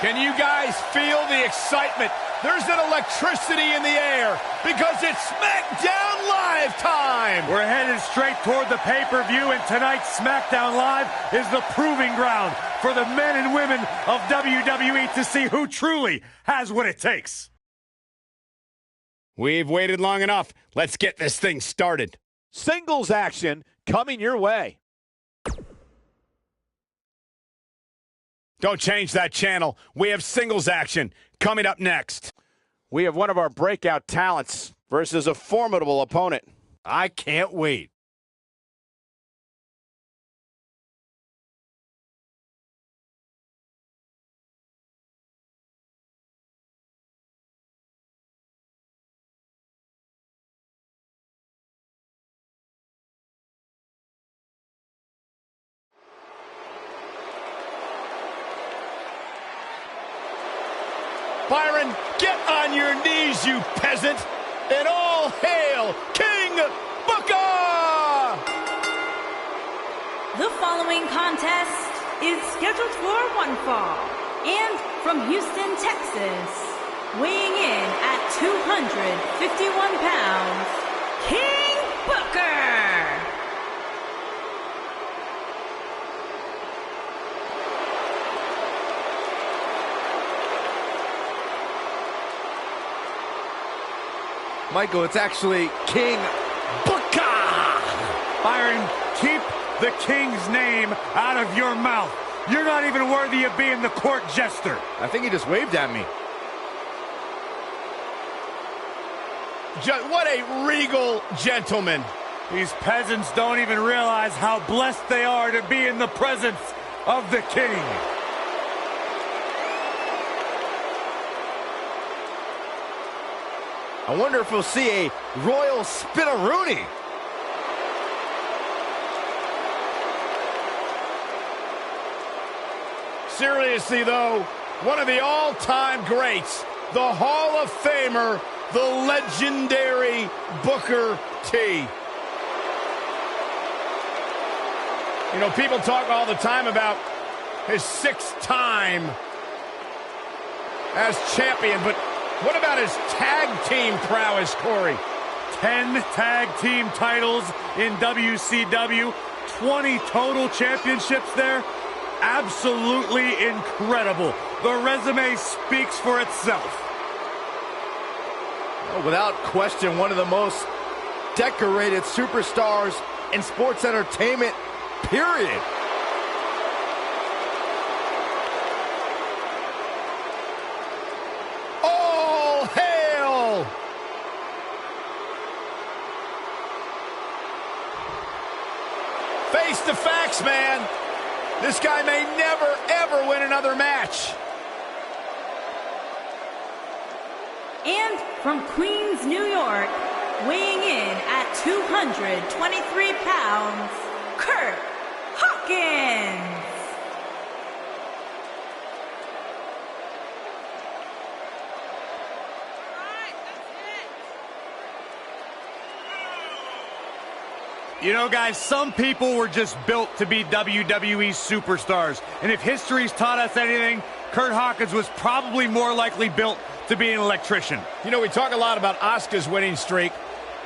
Can you guys feel the excitement? There's an electricity in the air because it's Smackdown Live time! We're headed straight toward the pay-per-view, and tonight's Smackdown Live is the proving ground for the men and women of WWE to see who truly has what it takes. We've waited long enough. Let's get this thing started. Singles action coming your way. Don't change that channel. We have singles action coming up next. We have one of our breakout talents versus a formidable opponent. I can't wait. Byron, get on your knees, you peasant, and all hail King Booker! The following contest is scheduled for one fall, and from Houston, Texas, weighing in at 251 pounds, King Booker! Michael, it's actually King Booker! Byron, keep the King's name out of your mouth. You're not even worthy of being the court jester. I think he just waved at me. What a regal gentleman. These peasants don't even realize how blessed they are to be in the presence of the King. I wonder if we'll see a royal spin-a-rooney. Seriously, though, one of the all-time greats, the Hall of Famer, the legendary Booker T. You know, people talk all the time about his 6th time as champion, but what about his tag team prowess, Corey? 10 tag team titles in WCW, 20 total championships there. Absolutely incredible. The resume speaks for itself. Oh, without question, one of the most decorated superstars in sports entertainment, period. Face the facts, man. This guy may never, ever win another match. And from Queens, New York, weighing in at 223 pounds, Kurt Hawkins. You know, guys, some people were just built to be WWE superstars. And if history's taught us anything, Kurt Hawkins was probably more likely built to be an electrician. You know, we talk a lot about Asuka's winning streak.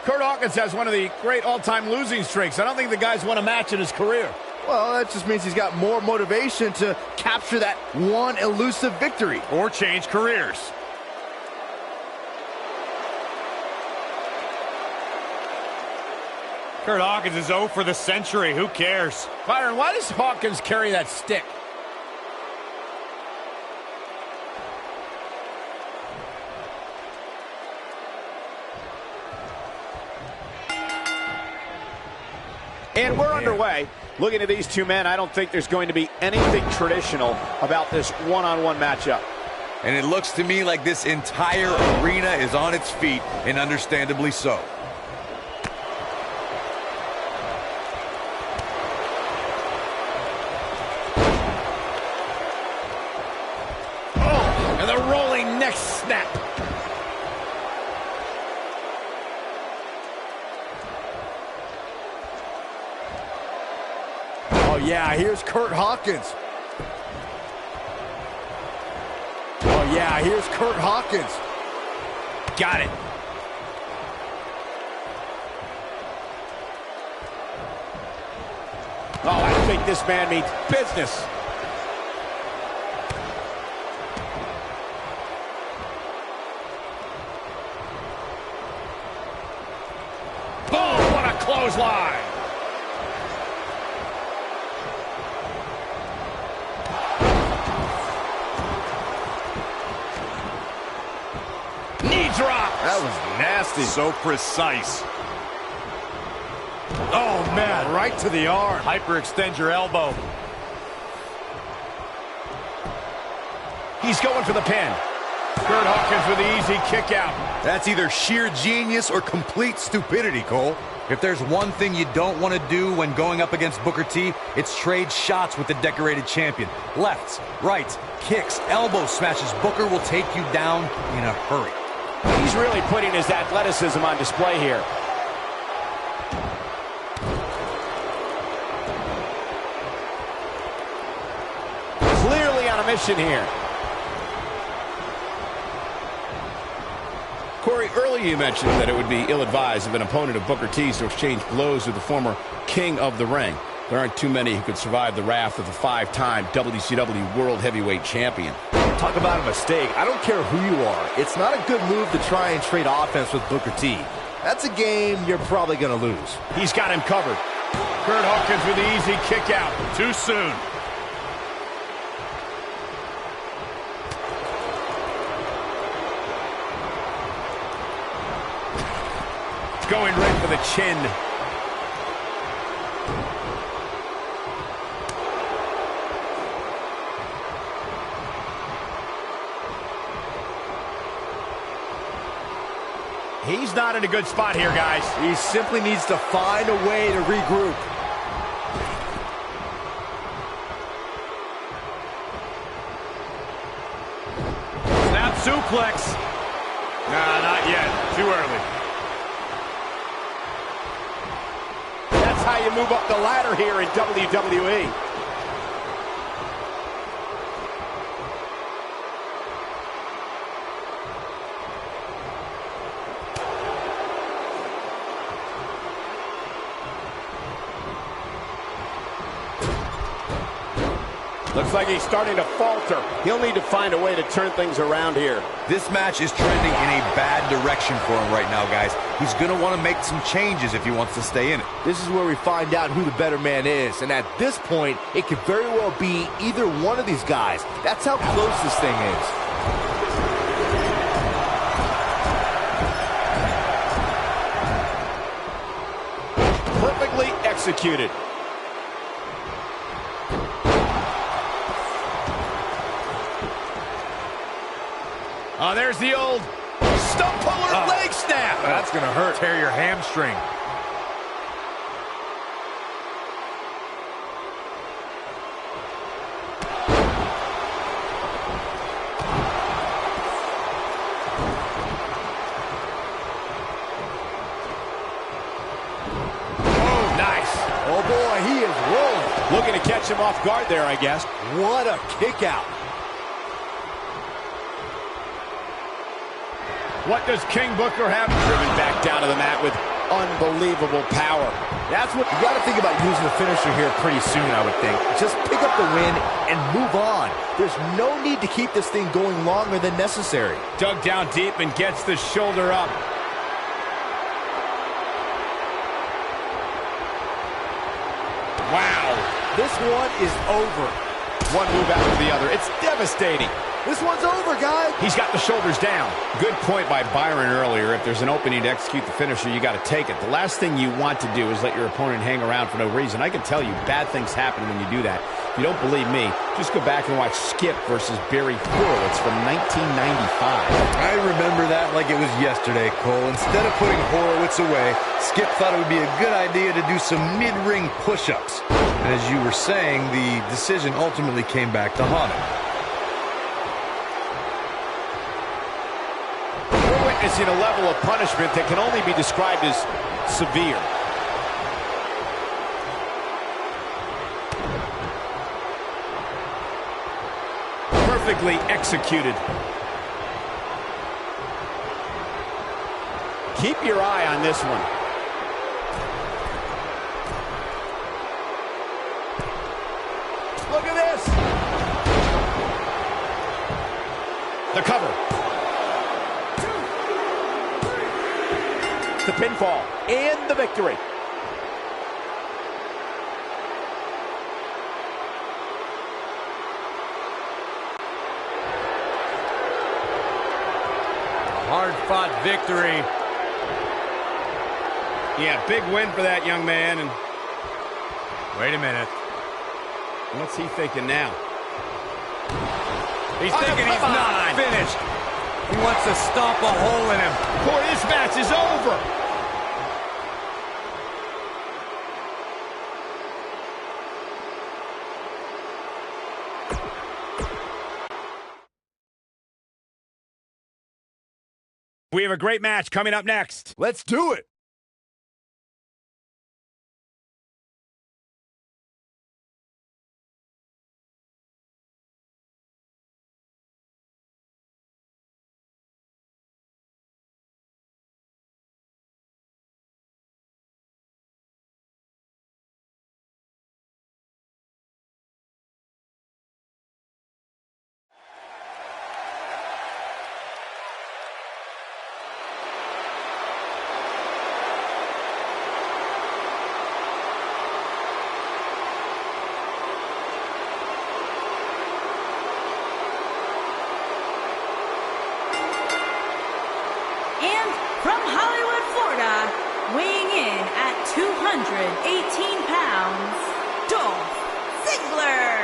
Kurt Hawkins has one of the great all-time losing streaks. I don't think the guy's won a match in his career. Well, that just means he's got more motivation to capture that one elusive victory. Or change careers. Kurt Hawkins is 0 for the century. Who cares? Byron, why does Hawkins carry that stick? And we're underway. Looking at these two men, I don't think there's going to be anything traditional about this one-on-one matchup. And it looks to me like this entire arena is on its feet, and understandably so. And the rolling neck snap. Oh, yeah, here's Kurt Hawkins. Yeah, here's Kurt Hawkins. Got it. Oh, I think this man means business. Boom, what a clothesline. Knee drop. That was nasty. So precise. Oh, man, right to the arm. Hyperextend your elbow. He's going for the pin. Kurt Hawkins with the easy kick out. That's either sheer genius or complete stupidity, Cole. If there's one thing you don't want to do when going up against Booker T, it's trade shots with the decorated champion. Lefts, rights, kicks, elbow smashes. Booker will take you down in a hurry. He's really putting his athleticism on display here. Clearly on a mission here. Corey, earlier you mentioned that it would be ill-advised of an opponent of Booker T's to exchange blows with the former king of the ring. There aren't too many who could survive the wrath of the 5-time WCW World Heavyweight Champion. Talk about a mistake. I don't care who you are. It's not a good move to try and trade offense with Booker T. That's a game you're probably going to lose. He's got him covered. Kurt Hawkins with the easy kick out. Too soon. Going right for the chin. He's not in a good spot here, guys. He simply needs to find a way to regroup. Snap suplex. Nah, not yet. Too early. That's how you move up the ladder here in WWE. Looks like he's starting to falter. He'll need to find a way to turn things around here. This match is trending in a bad direction for him right now, guys. He's going to want to make some changes if he wants to stay in it. This is where we find out who the better man is. And at this point, it could very well be either one of these guys. That's how close this thing is. Perfectly executed. Oh, there's the old stump puller leg snap. That's going to hurt. Tear your hamstring. Oh, nice. Oh, boy, he is rolling. Looking to catch him off guard there, I guess. What a kick out. What does King Booker have? Driven back down to the mat with unbelievable power. That's what you got to think about using the finisher here pretty soon, I would think. Just pick up the win and move on. There's no need to keep this thing going longer than necessary. Dug down deep and gets the shoulder up. Wow. This one is over. One move after the other. It's devastating. This one's over, guys. He's got the shoulders down. Good point by Byron earlier. If there's an opening to execute the finisher, you got to take it. The last thing you want to do is let your opponent hang around for no reason. I can tell you bad things happen when you do that. If you don't believe me, just go back and watch Skip versus Barry Horowitz from 1995. I remember that like it was yesterday, Cole. Instead of putting Horowitz away, Skip thought it would be a good idea to do some mid-ring push-ups. And as you were saying, the decision ultimately came back to haunt him. We're witnessing a level of punishment that can only be described as severe. Perfectly executed. Keep your eye on this one. Look at this. The cover. 2, 3. The pinfall and the victory. Hard-fought victory. Yeah, big win for that young man. And wait a minute. what's he thinking now? He's thinking he's not finished. He wants to stomp a hole in him. Boy, this match is over. We have a great match coming up next. Let's do it. From Hollywood, Florida, weighing in at 218 pounds, Dolph Ziggler.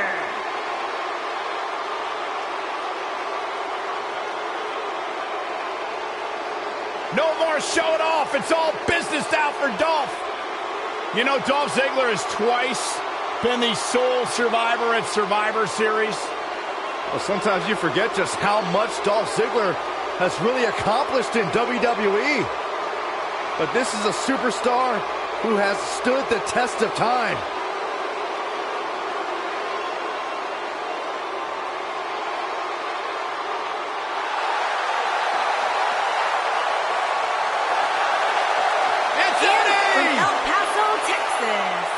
No more showing off. It's all business now for Dolph. You know, Dolph Ziggler has twice been the sole survivor at Survivor Series. Well, sometimes you forget just how much Dolph Ziggler has really accomplished in WWE. But this is a superstar who has stood the test of time. It's From Eddie! El Paso, Texas,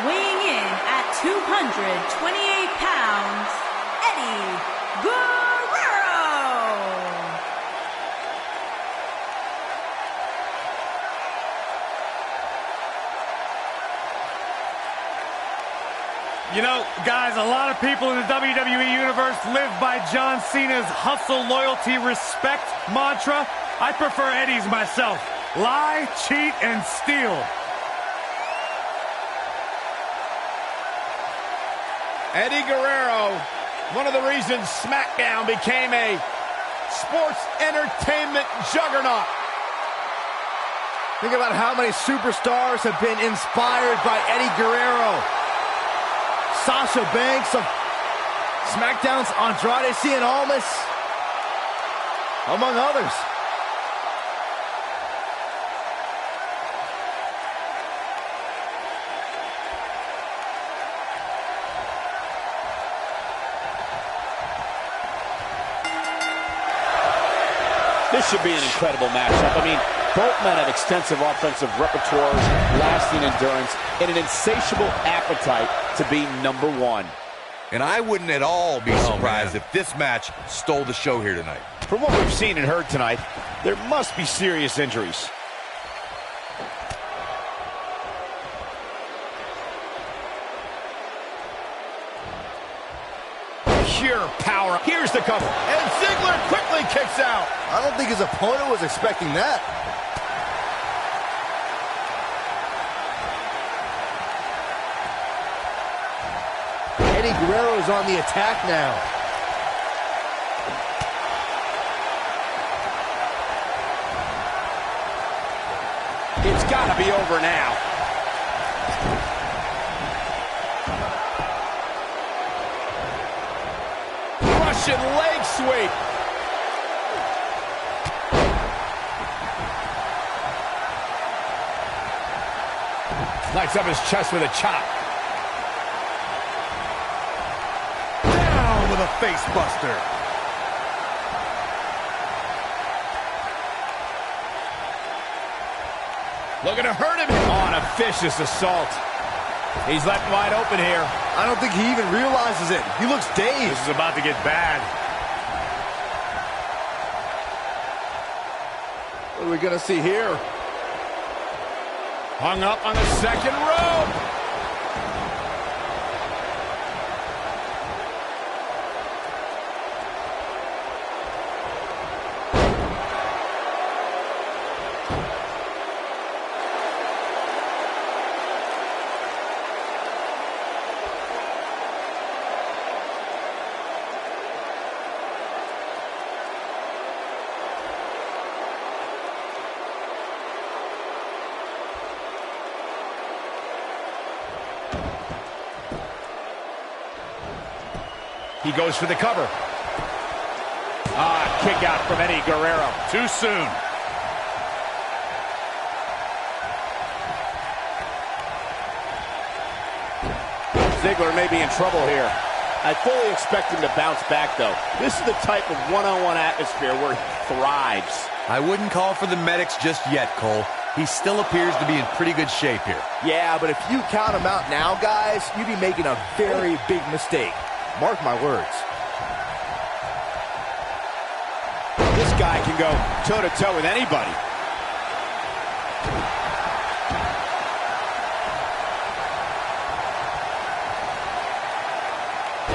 weighing in at 228 pounds, Eddie Guerrero. You know, guys, a lot of people in the WWE Universe live by John Cena's hustle, loyalty, respect mantra. I prefer Eddie's myself. Lie, cheat, and steal. Eddie Guerrero, one of the reasons Smackdown became a sports entertainment juggernaut. Think about how many superstars have been inspired by Eddie Guerrero. Sasha Banks of SmackDown's Andrade Cien Almas, among others. This should be an incredible matchup. I mean, both men have extensive offensive repertoires, lasting endurance, and an insatiable appetite to be #1. And I wouldn't at all be surprised if this match stole the show here tonight. From what we've seen and heard tonight, there must be serious injuries. Pure power. Here's the cover. And Ziggler quickly kicks out. I don't think his opponent was expecting that. Eddie Guerrero is on the attack now. It's got to be over now. Russian leg sweep. Lights up his chest with a chop. Down with a face buster. Looking to hurt him on a vicious assault. He's left wide open here. I don't think he even realizes it. He looks dazed. This is about to get bad. What are we going to see here? Hung up on the second rope. He goes for the cover. Kick out from Eddie Guerrero. Too soon. Ziggler may be in trouble here. I fully expect him to bounce back, though. This is the type of one-on-one atmosphere where he thrives. I wouldn't call for the medics just yet, Cole. He still appears to be in pretty good shape here. Yeah, but if you count him out now, guys, you'd be making a very big mistake. Mark my words. This guy can go toe-to-toe with anybody.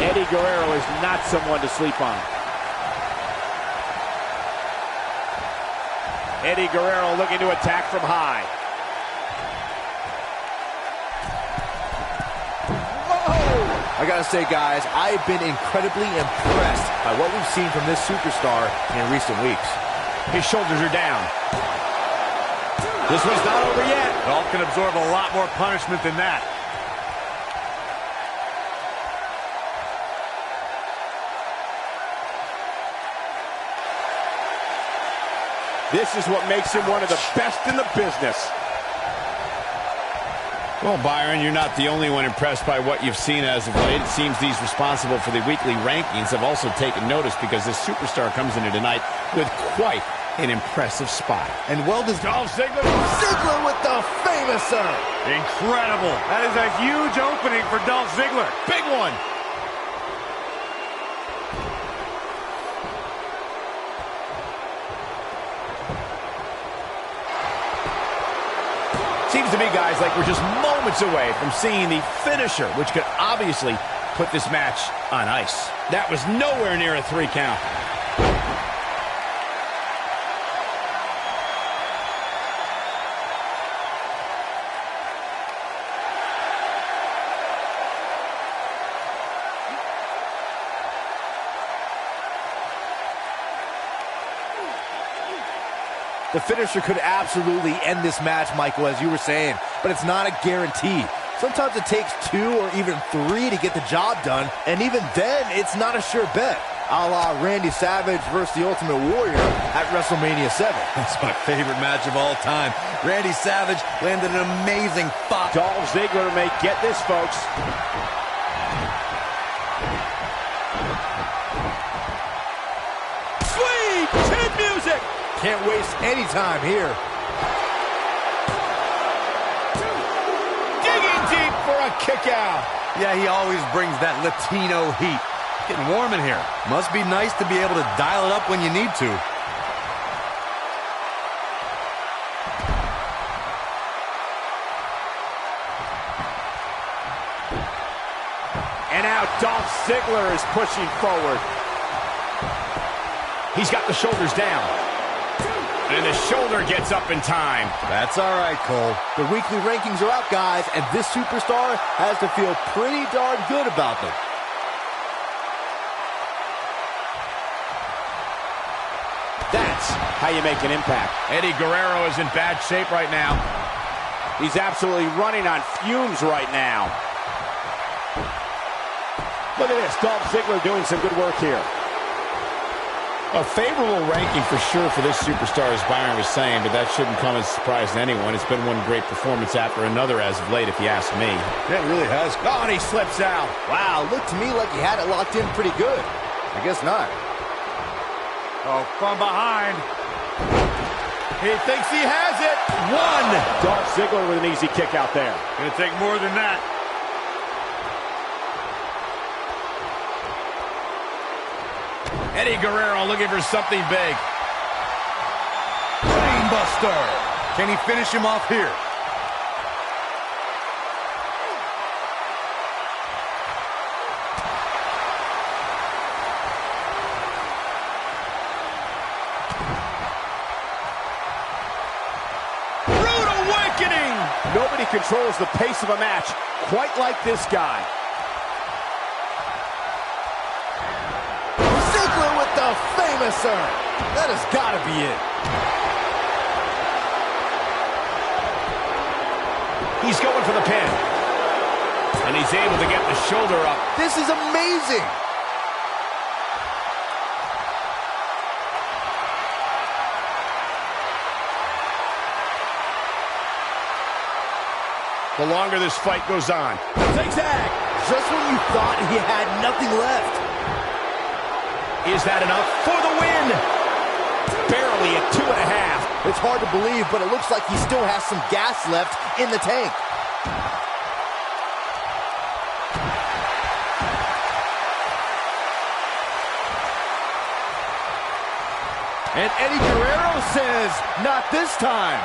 Eddie Guerrero is not someone to sleep on. Eddie Guerrero looking to attack from high. I gotta say, guys, I've been incredibly impressed by what we've seen from this superstar in recent weeks. His shoulders are down. This one's not over yet. Dolph can absorb a lot more punishment than that. This is what makes him one of the best in the business. Well, Byron, you're not the only one impressed by what you've seen as of late. It seems these responsible for the weekly rankings have also taken notice because this superstar comes into tonight with quite an impressive spot. And well does Dolph Ziggler. Ziggler with the famous Incredible. That is a huge opening for Dolph Ziggler. Big one. Seems to me, guys, like we're just moments away from seeing the finisher, which could obviously put this match on ice. That was nowhere near a 3 count. The finisher could absolutely end this match, Michael, as you were saying, but it's not a guarantee. Sometimes it takes 2 or even 3 to get the job done, and even then, it's not a sure bet. A la Randy Savage versus the Ultimate Warrior at WrestleMania 7. That's my favorite match of all time. Randy Savage landed an amazing pop. Dolph Ziggler may get this, folks. Sweet chin music! Can't waste any time here. Digging deep for a kick out. Yeah, he always brings that Latino heat. Getting warm in here. Must be nice to be able to dial it up when you need to. And now Dolph Ziggler is pushing forward. He's got the shoulders down. And the shoulder gets up in time. That's all right, Cole. The weekly rankings are out, guys, and this superstar has to feel pretty darn good about them. That's how you make an impact. Eddie Guerrero is in bad shape right now. He's absolutely running on fumes right now. Look at this, Dolph Ziggler doing some good work here. A favorable ranking for sure for this superstar, as Byron was saying, but that shouldn't come as a surprise to anyone. It's been one great performance after another as of late, if you ask me. Yeah, it really has. Oh, and he slips out. Wow, looked to me like he had it locked in pretty good. I guess not. Oh, from behind. He thinks he has it. One! Dolph Ziggler with an easy kick out there. Gonna take more than that. Eddie Guerrero looking for something big. Brainbuster. Can he finish him off here? Rude awakening! Nobody controls the pace of a match quite like this guy. Ziggler with the famouser. That has got to be it. He's going for the pin. And he's able to get the shoulder up. This is amazing. The longer this fight goes on. Zigzag. Just when you thought he had nothing left. Is that enough for the win? Barely at 2.5. It's hard to believe, but it looks like he still has some gas left in the tank. And Eddie Guerrero says, not this time.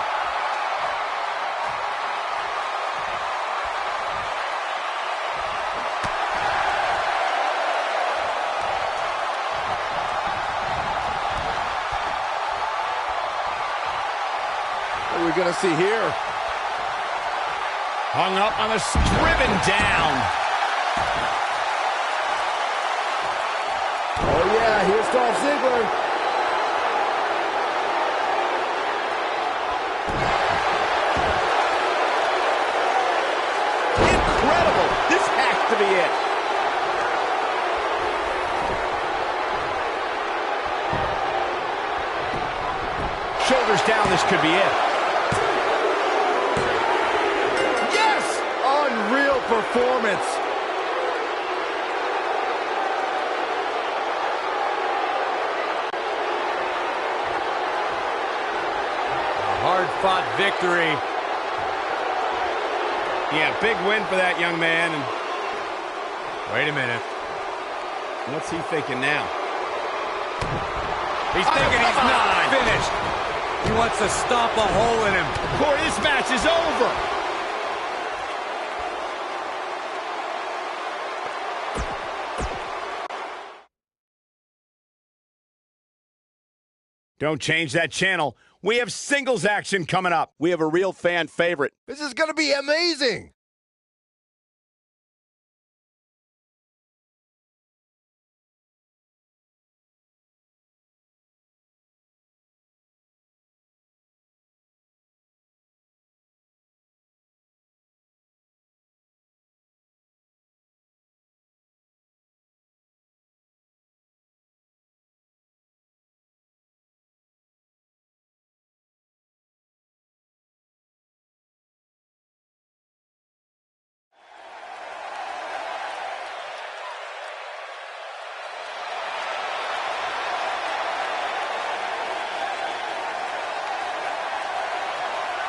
What are we going to see here? Hung up on the driven down. Oh yeah, here's Dolph Ziggler. Incredible! This has to be it. Shoulders down, this could be it. Yes! Unreal performance. Hard-fought victory. Yeah, big win for that young man. And Wait a minute. what's he thinking now? He's thinking he's not finished. He wants to stop a hole in him. Corey, this match is over. Don't change that channel. We have singles action coming up. We have a real fan favorite. This is going to be amazing.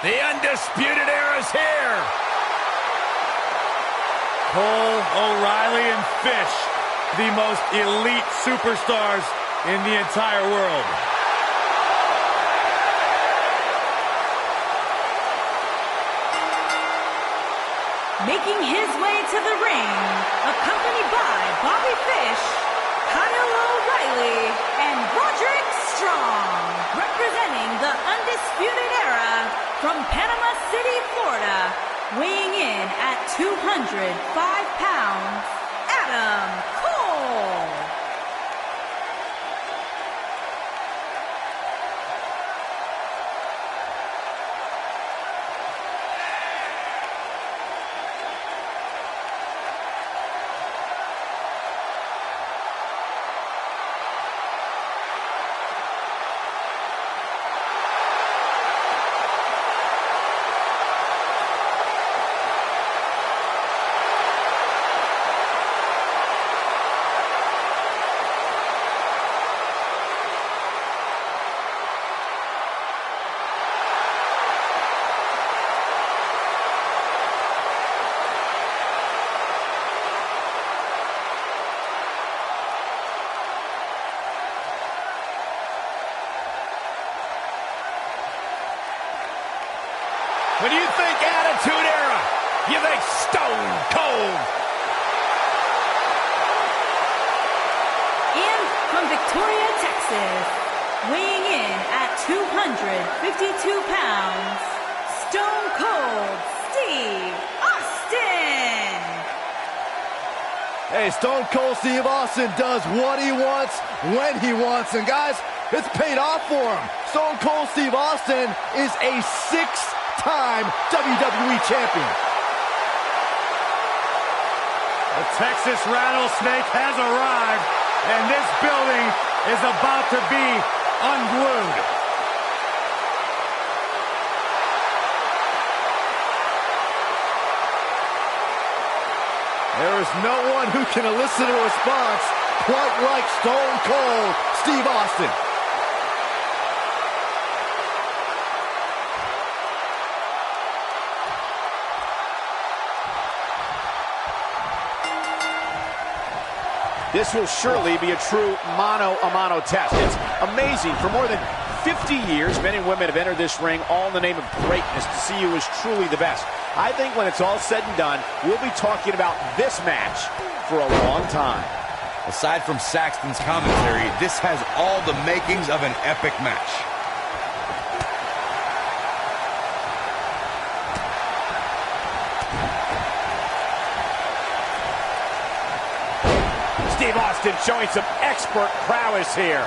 The Undisputed Era's here. Cole, O'Reilly, and Fish, the most elite superstars in the entire world. Making his way to the ring, accompanied by Bobby Fish, Kyle O'Reilly, and Roderick Strong, representing the Undisputed Era from Panama City, Florida, weighing in at 205 pounds, Adam Cole. Texas, weighing in at 252 pounds, Stone Cold Steve Austin. Hey, Stone Cold Steve Austin does what he wants, when he wants, and guys, it's paid off for him. Stone Cold Steve Austin is a 6-time WWE champion. The Texas Rattlesnake has arrived, and this building is about to be unglued. There is no one who can elicit a response quite like Stone Cold Steve Austin. This will surely be a true mano-a-mano test. It's amazing. For more than 50 years, men and women have entered this ring all in the name of greatness to see who is truly the best. I think when it's all said and done, we'll be talking about this match for a long time. Aside from Saxton's commentary, this has all the makings of an epic match. Steve Austin showing some expert prowess here.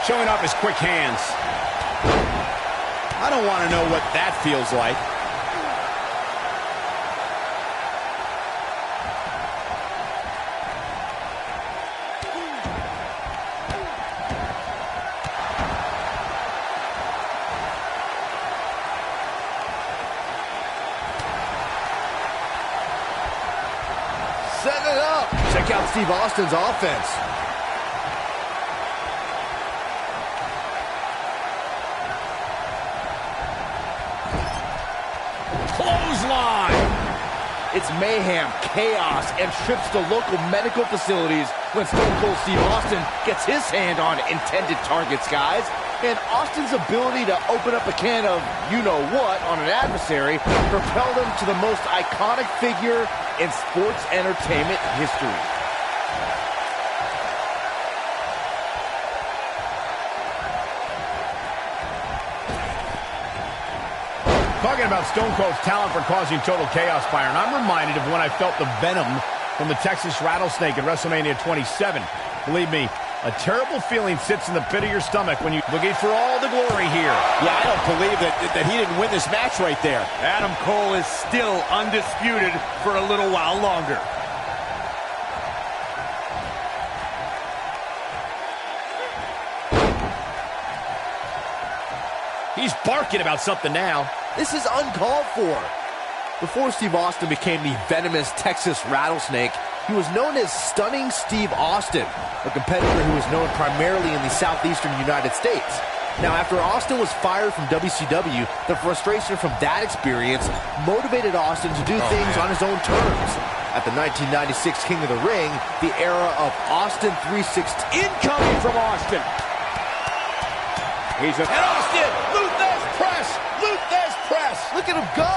Showing off his quick hands. I don't want to know what that feels like. Set it up. Check out Steve Austin's offense. Clothesline. It's mayhem, chaos, and trips to local medical facilities when Stone Cold Steve Austin gets his hand on intended targets, guys. And Austin's ability to open up a can of you-know-what on an adversary propelled him to the most iconic figure in sports entertainment history. Talking about Stone Cold's talent for causing total chaos, Byron, I'm reminded of when I felt the venom from the Texas Rattlesnake at WrestleMania 27. Believe me, a terrible feeling sits in the pit of your stomach when you're looking for all the glory here. Yeah, I don't believe that he didn't win this match right there. Adam Cole is still undisputed for a little while longer. He's barking about something now. This is uncalled for. Before Steve Austin became the venomous Texas Rattlesnake, he was known as Stunning Steve Austin, a competitor who was known primarily in the southeastern United States. Now, after Austin was fired from WCW, the frustration from that experience motivated Austin to do things on his own terms. At the 1996 King of the Ring, the era of Austin 316 Incoming from Austin. And Austin, Luthez press, Luthez press. Look at him go!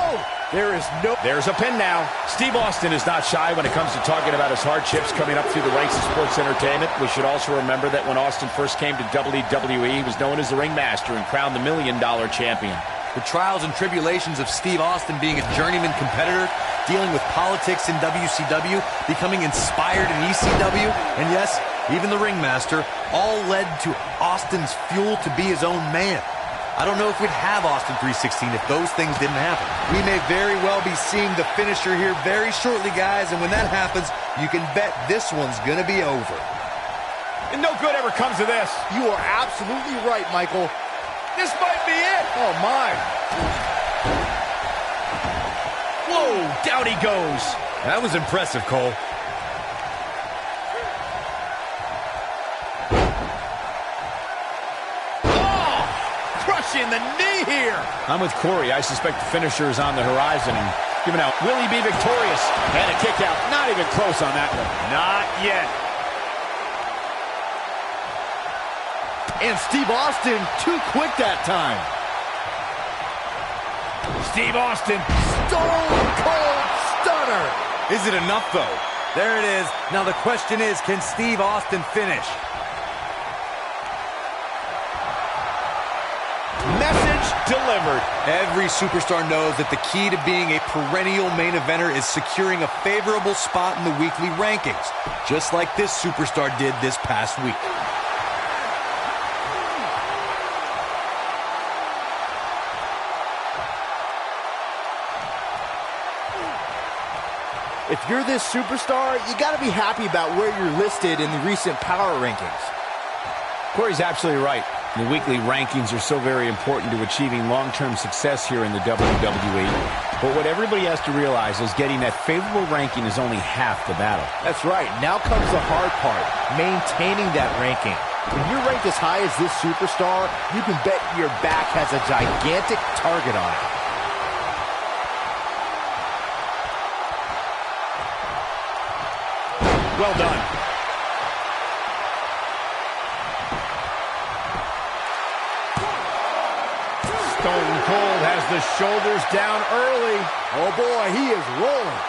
There's a pin now. Steve Austin is not shy when it comes to talking about his hardships coming up through the ranks of sports entertainment. We should also remember that when Austin first came to WWE, he was known as the Ringmaster and crowned the $1 Million champion. The trials and tribulations of Steve Austin being a journeyman competitor, dealing with politics in WCW, becoming inspired in ECW, and yes, even the Ringmaster, all led to Austin's fuel to be his own man. I don't know if we'd have Austin 316 if those things didn't happen. We may very well be seeing the finisher here very shortly, guys, and when that happens, you can bet this one's going to be over. And no good ever comes of this. You are absolutely right, Michael. This might be it. Oh, my. Whoa, down he goes. That was impressive, Cole. In the knee here. I'm with Corey. I suspect the finisher is on the horizon. And giving out, will he be victorious? And a kick out. Not even close on that one. Not yet. And Steve Austin too quick that time. Steve Austin. Stone Cold Stunner. Is it enough, though? There it is. Now the question is, can Steve Austin finish? Message delivered. Every superstar knows that the key to being a perennial main eventer is securing a favorable spot in the weekly rankings, just like this superstar did this past week. If you're this superstar, you got to be happy about where you're listed in the recent power rankings. Corey's absolutely right. The weekly rankings are so very important to achieving long-term success here in the WWE. But what everybody has to realize is getting that favorable ranking is only half the battle. That's right. Now comes the hard part, maintaining that ranking. When you're ranked as high as this superstar, you can bet your back has a gigantic target on it. Well done. Stone Cold has the shoulders down early. Oh boy, he is rolling.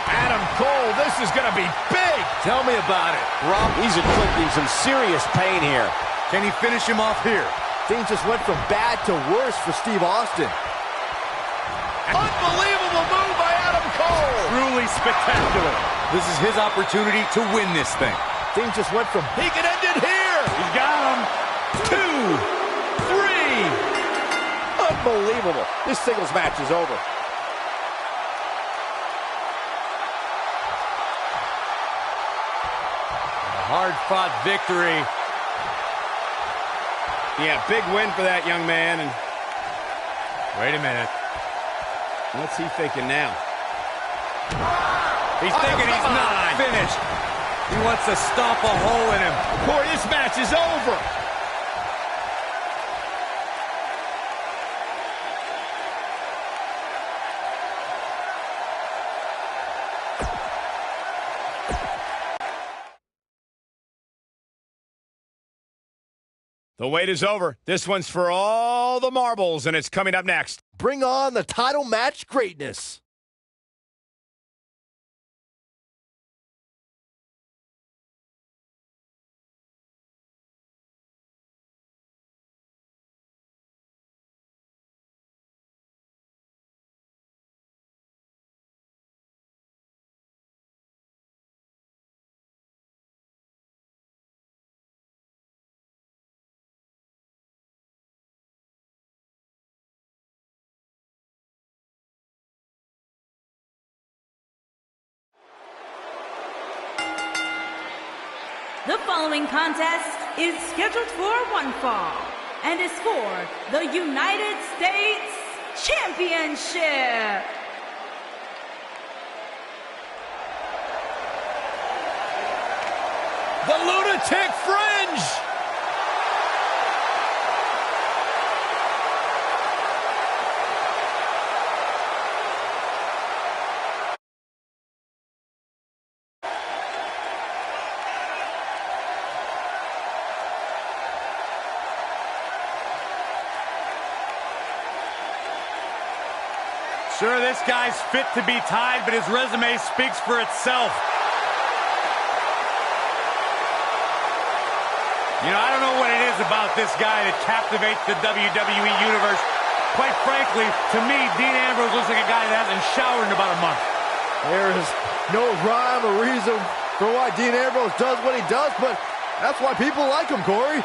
Adam Cole, this is going to be big. Tell me about it. Rob, he's inflicting some serious pain here. Can he finish him off here? Things just went from bad to worse for Steve Austin. Unbelievable move by Adam Cole. Truly spectacular. This is his opportunity to win this thing. Things just went from He can end it here. He's got him. 2, 3. Unbelievable. This singles match is over. Hard-fought victory. Yeah, big win for that young man. And Wait a minute. what's he thinking now? He's thinking he's not finished. He wants to stomp a hole in him. Corey, this match is over. The wait is over. This one's for all the marbles, and it's coming up next. bring on the title match greatness. The following contest is scheduled for one fall and is for the United States Championship. The Lunatic Fringe! Sure, this guy's fit to be tied, but his resume speaks for itself. You know, I don't know what it is about this guy that captivates the WWE Universe. Quite frankly, to me, Dean Ambrose looks like a guy that hasn't showered in about a month. There is no rhyme or reason for why Dean Ambrose does what he does, but that's why people like him, Corey.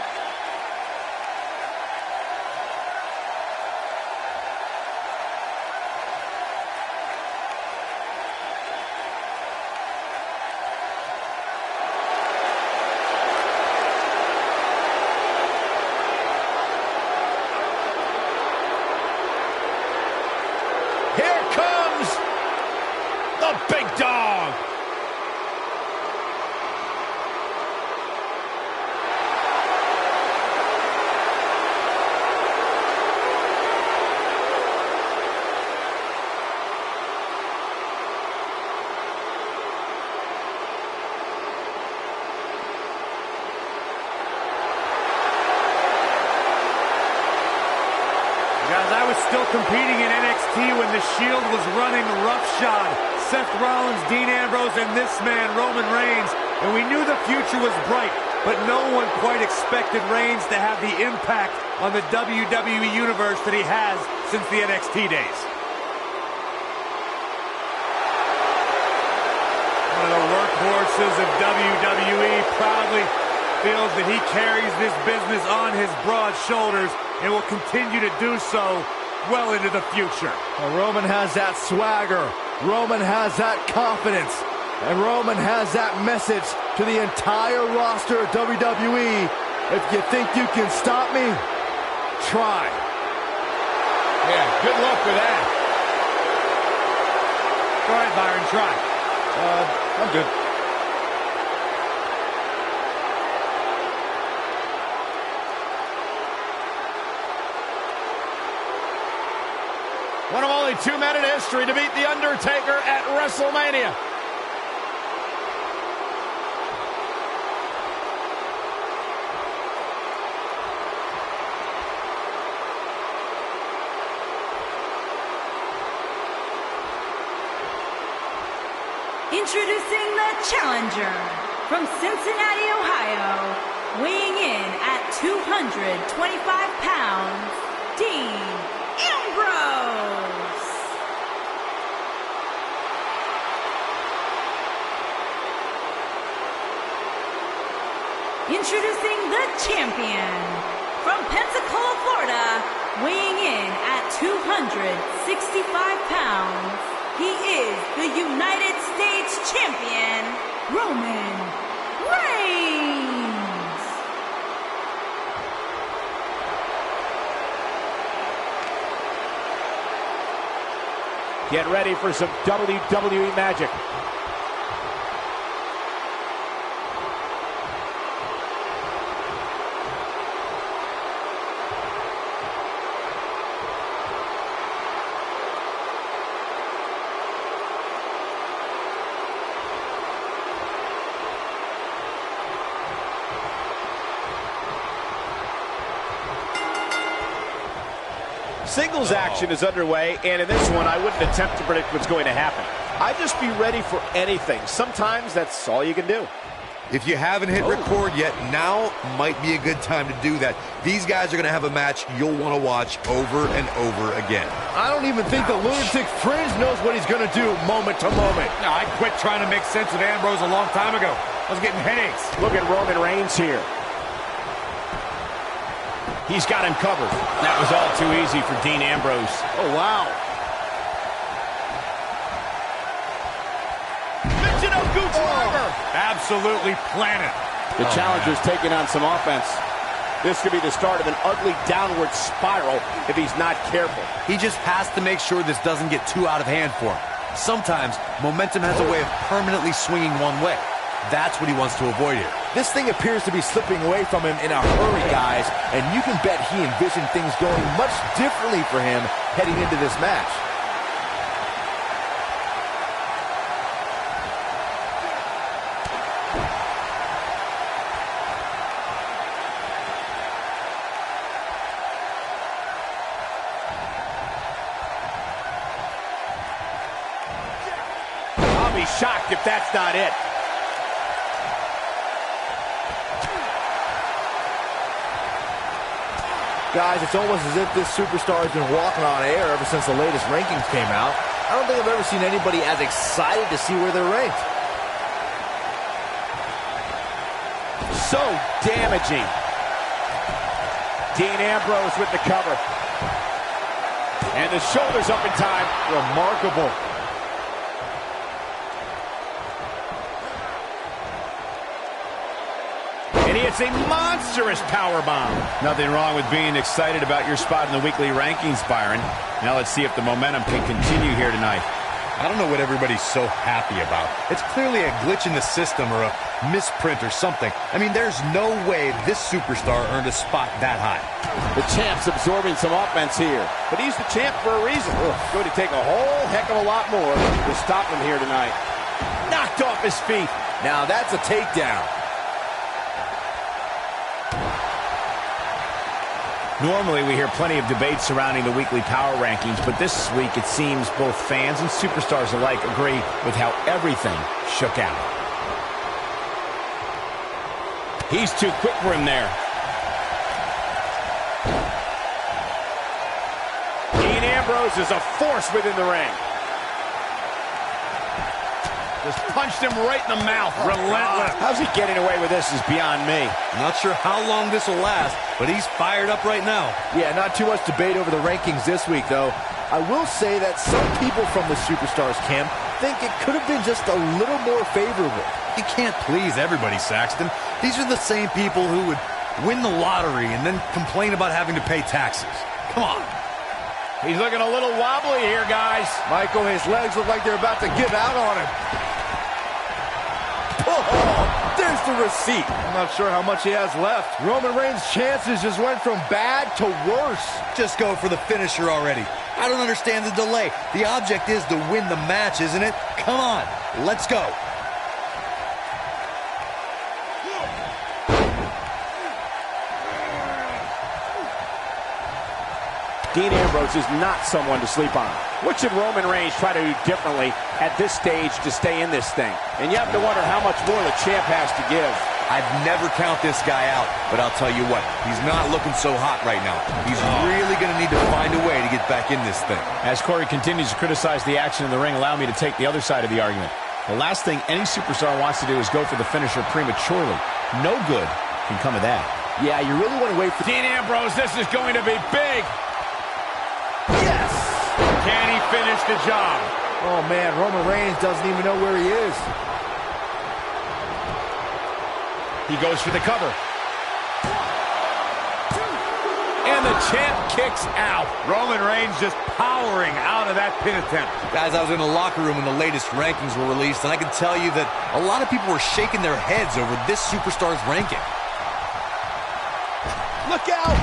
Here comes the big dog. Guys, I was still competing in NXT when the Shield was running roughshod. Seth Rollins, Dean Ambrose, and this man, Roman Reigns. And we knew the future was bright, but no one quite expected Reigns to have the impact on the WWE Universe that he has since the NXT days. One of the workhorses of WWE proudly feels that he carries this business on his broad shoulders and will continue to do so well into the future. Well, Roman has that swagger. Roman has that confidence. And Roman has that message to the entire roster of WWE. If you think you can stop me, try. Yeah, good luck with that. Go ahead, Byron, try. I'm good. One of only 2 men in history to beat The Undertaker at WrestleMania. Introducing the challenger from Cincinnati, Ohio, weighing in at 225 pounds, Dean Ambrose. Introducing the champion from Pensacola, Florida, weighing in at 265 pounds. He is the United States Champion, Roman Reigns. Get ready for some WWE magic. Singles action is underway, and in this one, I wouldn't attempt to predict what's going to happen. I'd just be ready for anything. Sometimes that's all you can do. If you haven't hit record yet, now might be a good time to do that. These guys are going to have a match you'll want to watch over and over again. I don't even think the Lunatic Fringe knows what he's going to do moment to moment. No, I quit trying to make sense of Ambrose a long time ago. I was getting headaches. Look at Roman Reigns here. He's got him covered. That was all too easy for Dean Ambrose. Oh, wow. Absolutely planted. The challenger's taking on some offense. This could be the start of an ugly downward spiral if he's not careful. He just has to make sure this doesn't get too out of hand for him. Sometimes momentum has a way of permanently swinging one way. That's what he wants to avoid here. This thing appears to be slipping away from him in a hurry, guys, and you can bet he envisioned things going much differently for him heading into this match. I'll be shocked if that's not it. Guys, it's almost as if this superstar has been walking on air ever since the latest rankings came out. I don't think I've ever seen anybody as excited to see where they're ranked. So damaging. Dean Ambrose with the cover. And the shoulders up in time. Remarkable. And he hits a monstrous powerbomb. Nothing wrong with being excited about your spot in the weekly rankings, Byron. Now let's see if the momentum can continue here tonight. I don't know what everybody's so happy about. It's clearly a glitch in the system or a misprint or something. I mean, there's no way this superstar earned a spot that high. The champ's absorbing some offense here. But he's the champ for a reason. It's going to take a whole heck of a lot more to stop him here tonight. Knocked off his feet. Now that's a takedown. Normally, we hear plenty of debate surrounding the weekly power rankings, but this week it seems both fans and superstars alike agree with how everything shook out. He's too quick for him there. Dean Ambrose is a force within the ring. Just punched him right in the mouth. Relentless. How's he getting away with this is beyond me. Not sure how long this will last, but he's fired up right now. Yeah, not too much debate over the rankings this week, though. I will say that some people from the Superstars camp think it could have been just a little more favorable. You can't please everybody, Saxton. These are the same people who would win the lottery and then complain about having to pay taxes. Come on. He's looking a little wobbly here, guys. Michael, his legs look like they're about to give out on him. Oh, there's the receipt. I'm not sure how much he has left. Roman Reigns' chances just went from bad to worse. Just go for the finisher already. I don't understand the delay. The object is to win the match, isn't it? Come on, let's go. Dean Ambrose is not someone to sleep on. What should Roman Reigns try to do differently at this stage to stay in this thing? And you have to wonder how much more the champ has to give. I'd never count this guy out, but I'll tell you what, he's not looking so hot right now. He's really going to need to find a way to get back in this thing. As Corey continues to criticize the action in the ring, allow me to take the other side of the argument. The last thing any superstar wants to do is go for the finisher prematurely. No good can come of that. Yeah, you really want to wait for Dean Ambrose, this is going to be big. Yes! Can he finish the job? Oh, man, Roman Reigns doesn't even know where he is. He goes for the cover. And the champ kicks out. Roman Reigns just powering out of that pin attempt. Guys, I was in the locker room when the latest rankings were released, and I can tell you that a lot of people were shaking their heads over this superstar's ranking. Look out!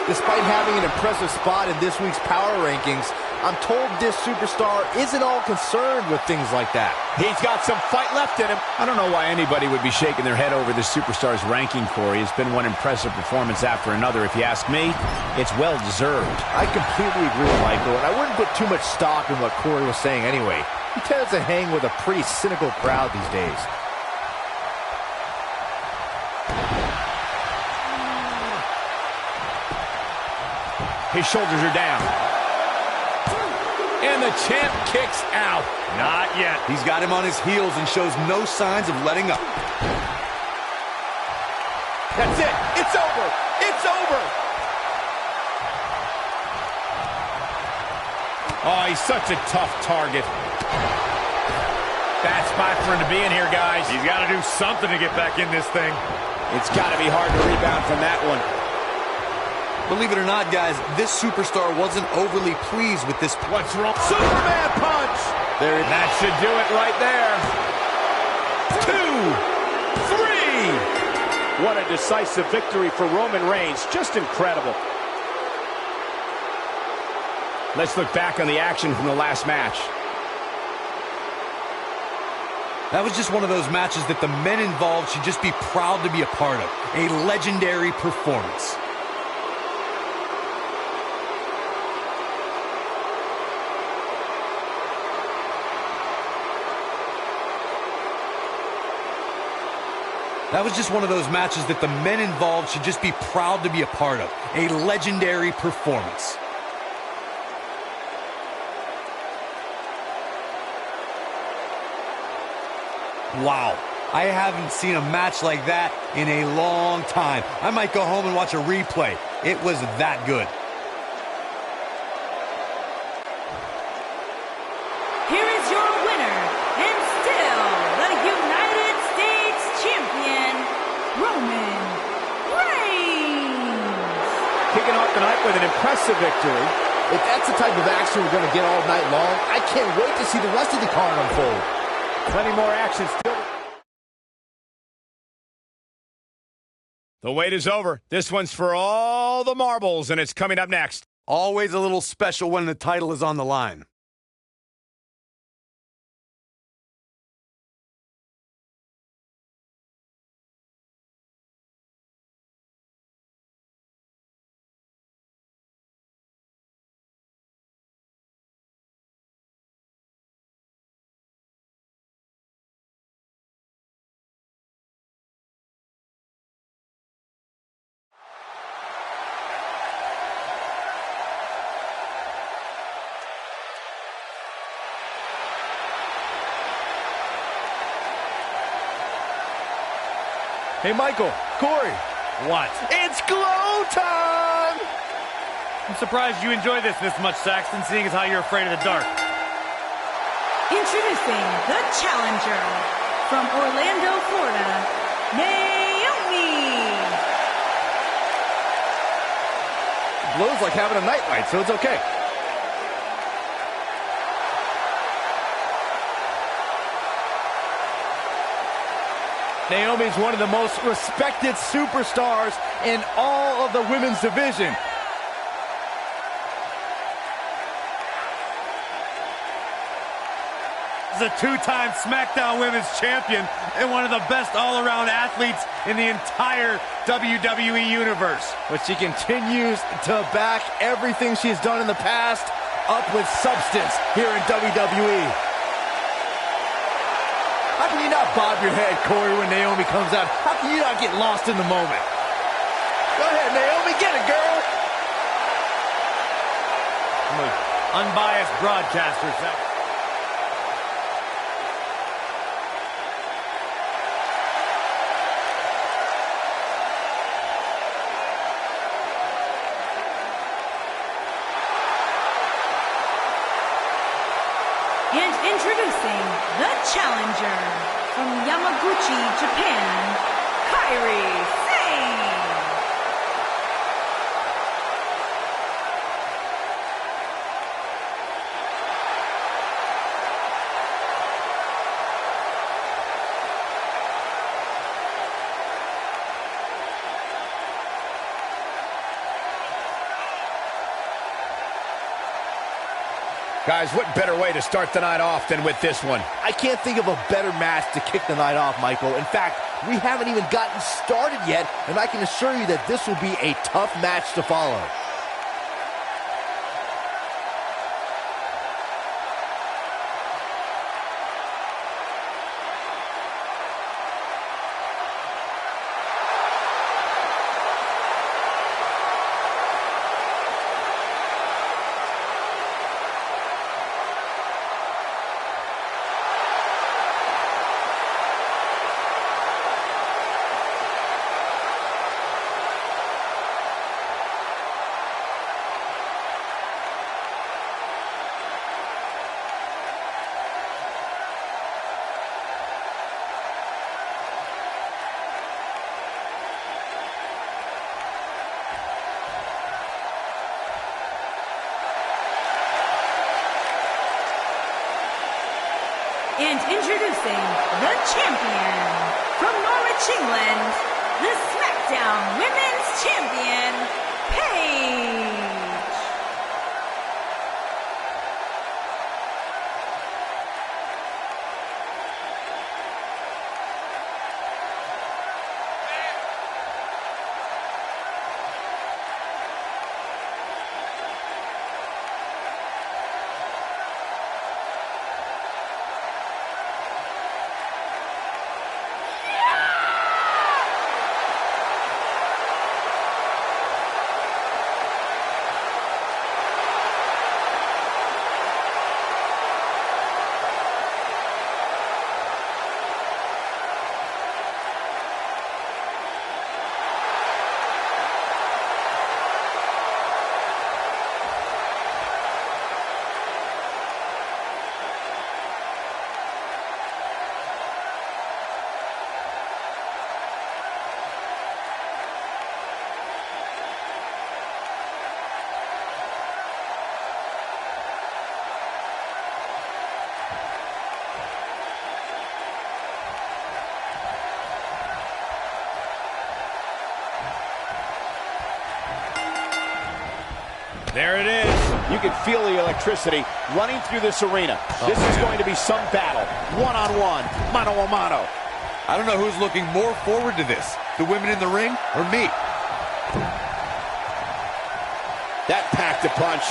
Despite having an impressive spot in this week's power rankings, I'm told this superstar isn't all concerned with things like that. He's got some fight left in him. I don't know why anybody would be shaking their head over this superstar's ranking, Corey. It's been one impressive performance after another. If you ask me, it's well-deserved. I completely agree with Michael, and I wouldn't put too much stock in what Corey was saying anyway. He tends to hang with a pretty cynical crowd these days. His shoulders are down. And the champ kicks out. Not yet. He's got him on his heels and shows no signs of letting up. That's it. It's over. It's over. Oh, he's such a tough target. Bad spot for him to be in here, guys. He's got to do something to get back in this thing. It's got to be hard to rebound from that one. Believe it or not, guys, this superstar wasn't overly pleased with this. What's wrong? Superman punch. There, that should do it right there. 2, 3. What a decisive victory for Roman Reigns. Just incredible. Let's look back on the action from the last match. That was just one of those matches that the men involved should just be proud to be a part of. A legendary performance. That was just one of those matches that the men involved should just be proud to be a part of. A legendary performance. Wow. I haven't seen a match like that in a long time. I might go home and watch a replay. It was that good. Here is your winner, and still the United States Champion, Roman Reigns. Kicking off the night with an impressive victory. If that's the type of action we're going to get all night long, I can't wait to see the rest of the card unfold. Plenty more action still. The wait is over. This one's for all the marbles, and it's coming up next. Always a little special when the title is on the line. Hey, Michael, Corey. What? It's glow time! I'm surprised you enjoy this much, Saxton, seeing as how you're afraid of the dark. Introducing the challenger from Orlando, Florida, Naomi. Glow's like having a nightlight, so it's okay. Naomi's one of the most respected superstars in all of the women's division. She's a two-time Smackdown Women's Champion and one of the best all-around athletes in the entire WWE Universe. But she continues to back everything she's done in the past up with substance here in WWE. How can you not bob your head, Corey, when Naomi comes out? How can you not get lost in the moment? Go ahead, Naomi, get it, girl! I'm an unbiased broadcaster, Zach. And introducing the challenger from Yamaguchi, Japan, Kairi Sane. Guys, what better way to start the night off than with this one? I can't think of a better match to kick the night off, Michael. In fact, we haven't even gotten started yet, and I can assure you that this will be a tough match to follow. And introducing the champion from Norwich, England, the Smackdown Women's Champion, Paige. There it is. You can feel the electricity running through this arena. This is going to be some battle. One-on-one, mano-a-mano. I don't know who's looking more forward to this, the women in the ring or me. That packed a punch.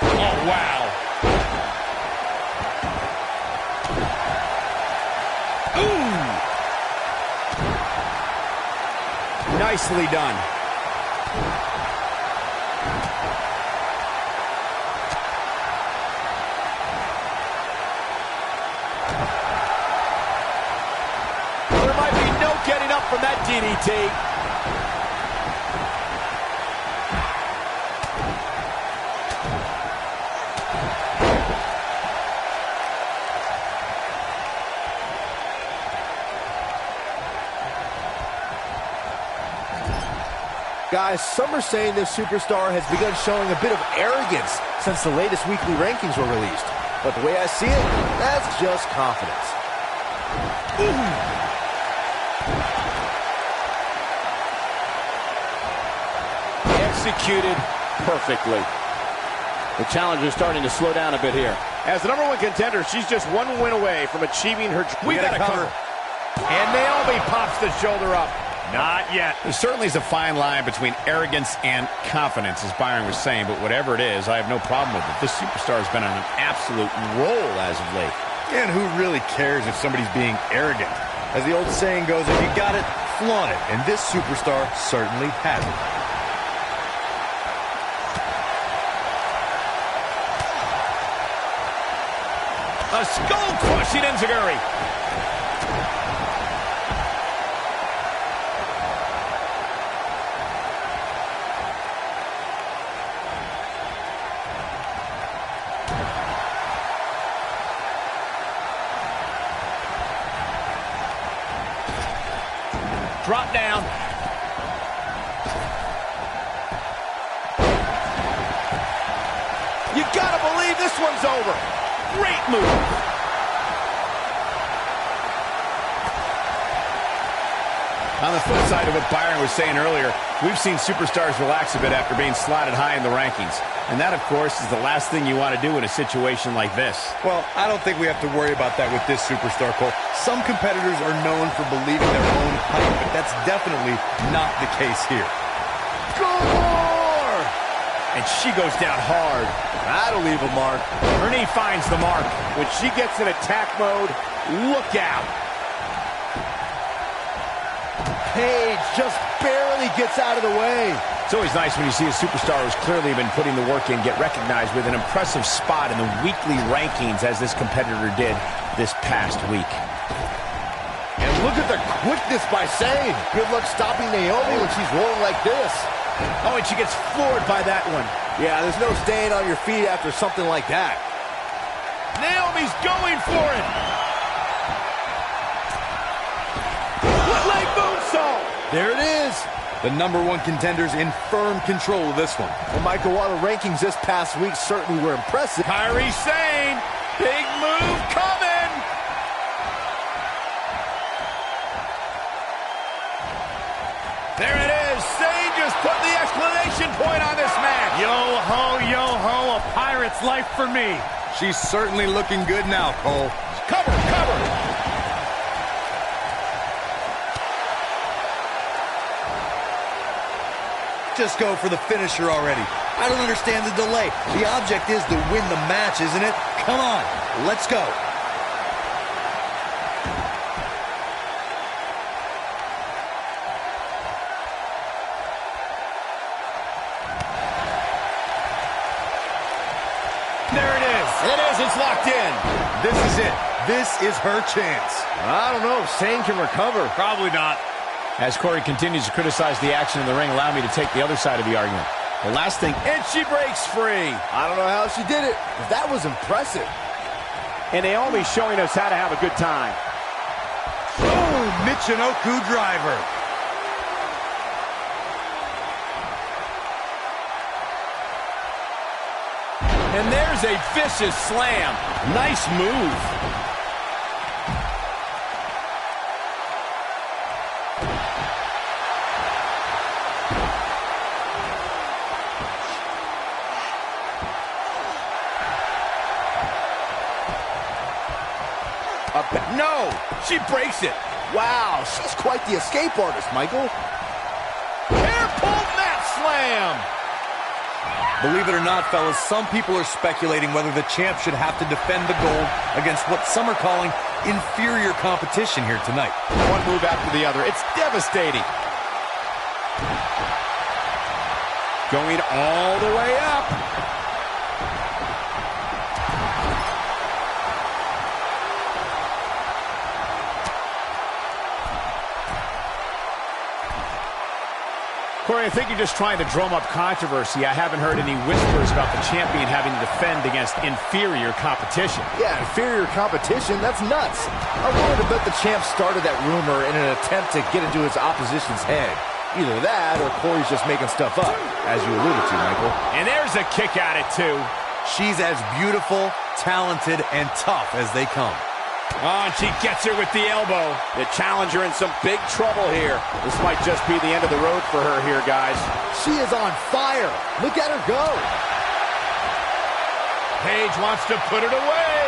Oh, wow. Nicely done. DDT. Guys, some are saying this superstar has begun showing a bit of arrogance since the latest weekly rankings were released. But the way I see it, that's just confidence. Executed perfectly. The challenger's starting to slow down a bit here. As the #1 contender, she's just one win away from achieving her... We got to cover. And Naomi pops the shoulder up. Not yet. There certainly is a fine line between arrogance and confidence, as Byron was saying, but whatever it is, I have no problem with it. This superstar has been on an absolute roll as of late. And who really cares if somebody's being arrogant? As the old saying goes, if you got it, flaunt it. And this superstar certainly has it. A skull-crushing enziguri. Drop down. You gotta believe this one's over. Great move. On the flip side of what Byron was saying earlier, we've seen superstars relax a bit after being slotted high in the rankings. And that, of course, is the last thing you want to do in a situation like this. Well, I don't think we have to worry about that with this superstar, Cole. Some competitors are known for believing their own hype, but that's definitely not the case here. Gore! And she goes down hard. That'll leave a mark. Her knee finds the mark. When she gets in attack mode, look out. Paige just barely gets out of the way. It's always nice when you see a superstar who's clearly been putting the work in get recognized with an impressive spot in the weekly rankings, as this competitor did this past week. And look at the quickness by Sane. Good luck stopping Naomi when she's rolling like this. Oh, and she gets floored by that one. Yeah, there's no staying on your feet after something like that. Naomi's going for it. Leg moonsault. There it is. The #1 contender's in firm control of this one. Well, Michael, while the rankings this past week certainly were impressive, Kairi Sane, big move coming. There it is. Sane just put the exclamation point on this match. Yo ho, a pirate's life for me. She's certainly looking good now, Cole. Cover, cover. Just go for the finisher already. I don't understand the delay. The object is to win the match, isn't it? Come on, let's go. There it is. It is. It's locked in. This is it. This is her chance. I don't know if Sane can recover. Probably not. As Corey continues to criticize the action in the ring, allow me to take the other side of the argument. The last thing, and she breaks free. I don't know how she did it, but that was impressive. And Naomi's showing us how to have a good time. Boom! Michinoku driver. And there's a vicious slam. Nice move. No! She breaks it. Wow, she's quite the escape artist, Michael. Hair-pulled mat slam. Believe it or not, fellas, some people are speculating whether the champ should have to defend the gold against what some are calling inferior competition here tonight. One move after the other. It's devastating. Going all the way up. Corey, I think you're just trying to drum up controversy. I haven't heard any whispers about the champion having to defend against inferior competition. Yeah, inferior competition? That's nuts. I wanted to bet the champ started that rumor in an attempt to get into his opposition's head. Either that or Corey's just making stuff up, as you alluded to, Michael. And there's a kick at it, too. She's as beautiful, talented, and tough as they come. Oh, and she gets her with the elbow. The challenger in some big trouble here. This might just be the end of the road for her here, guys. She is on fire. Look at her go. Paige wants to put it away.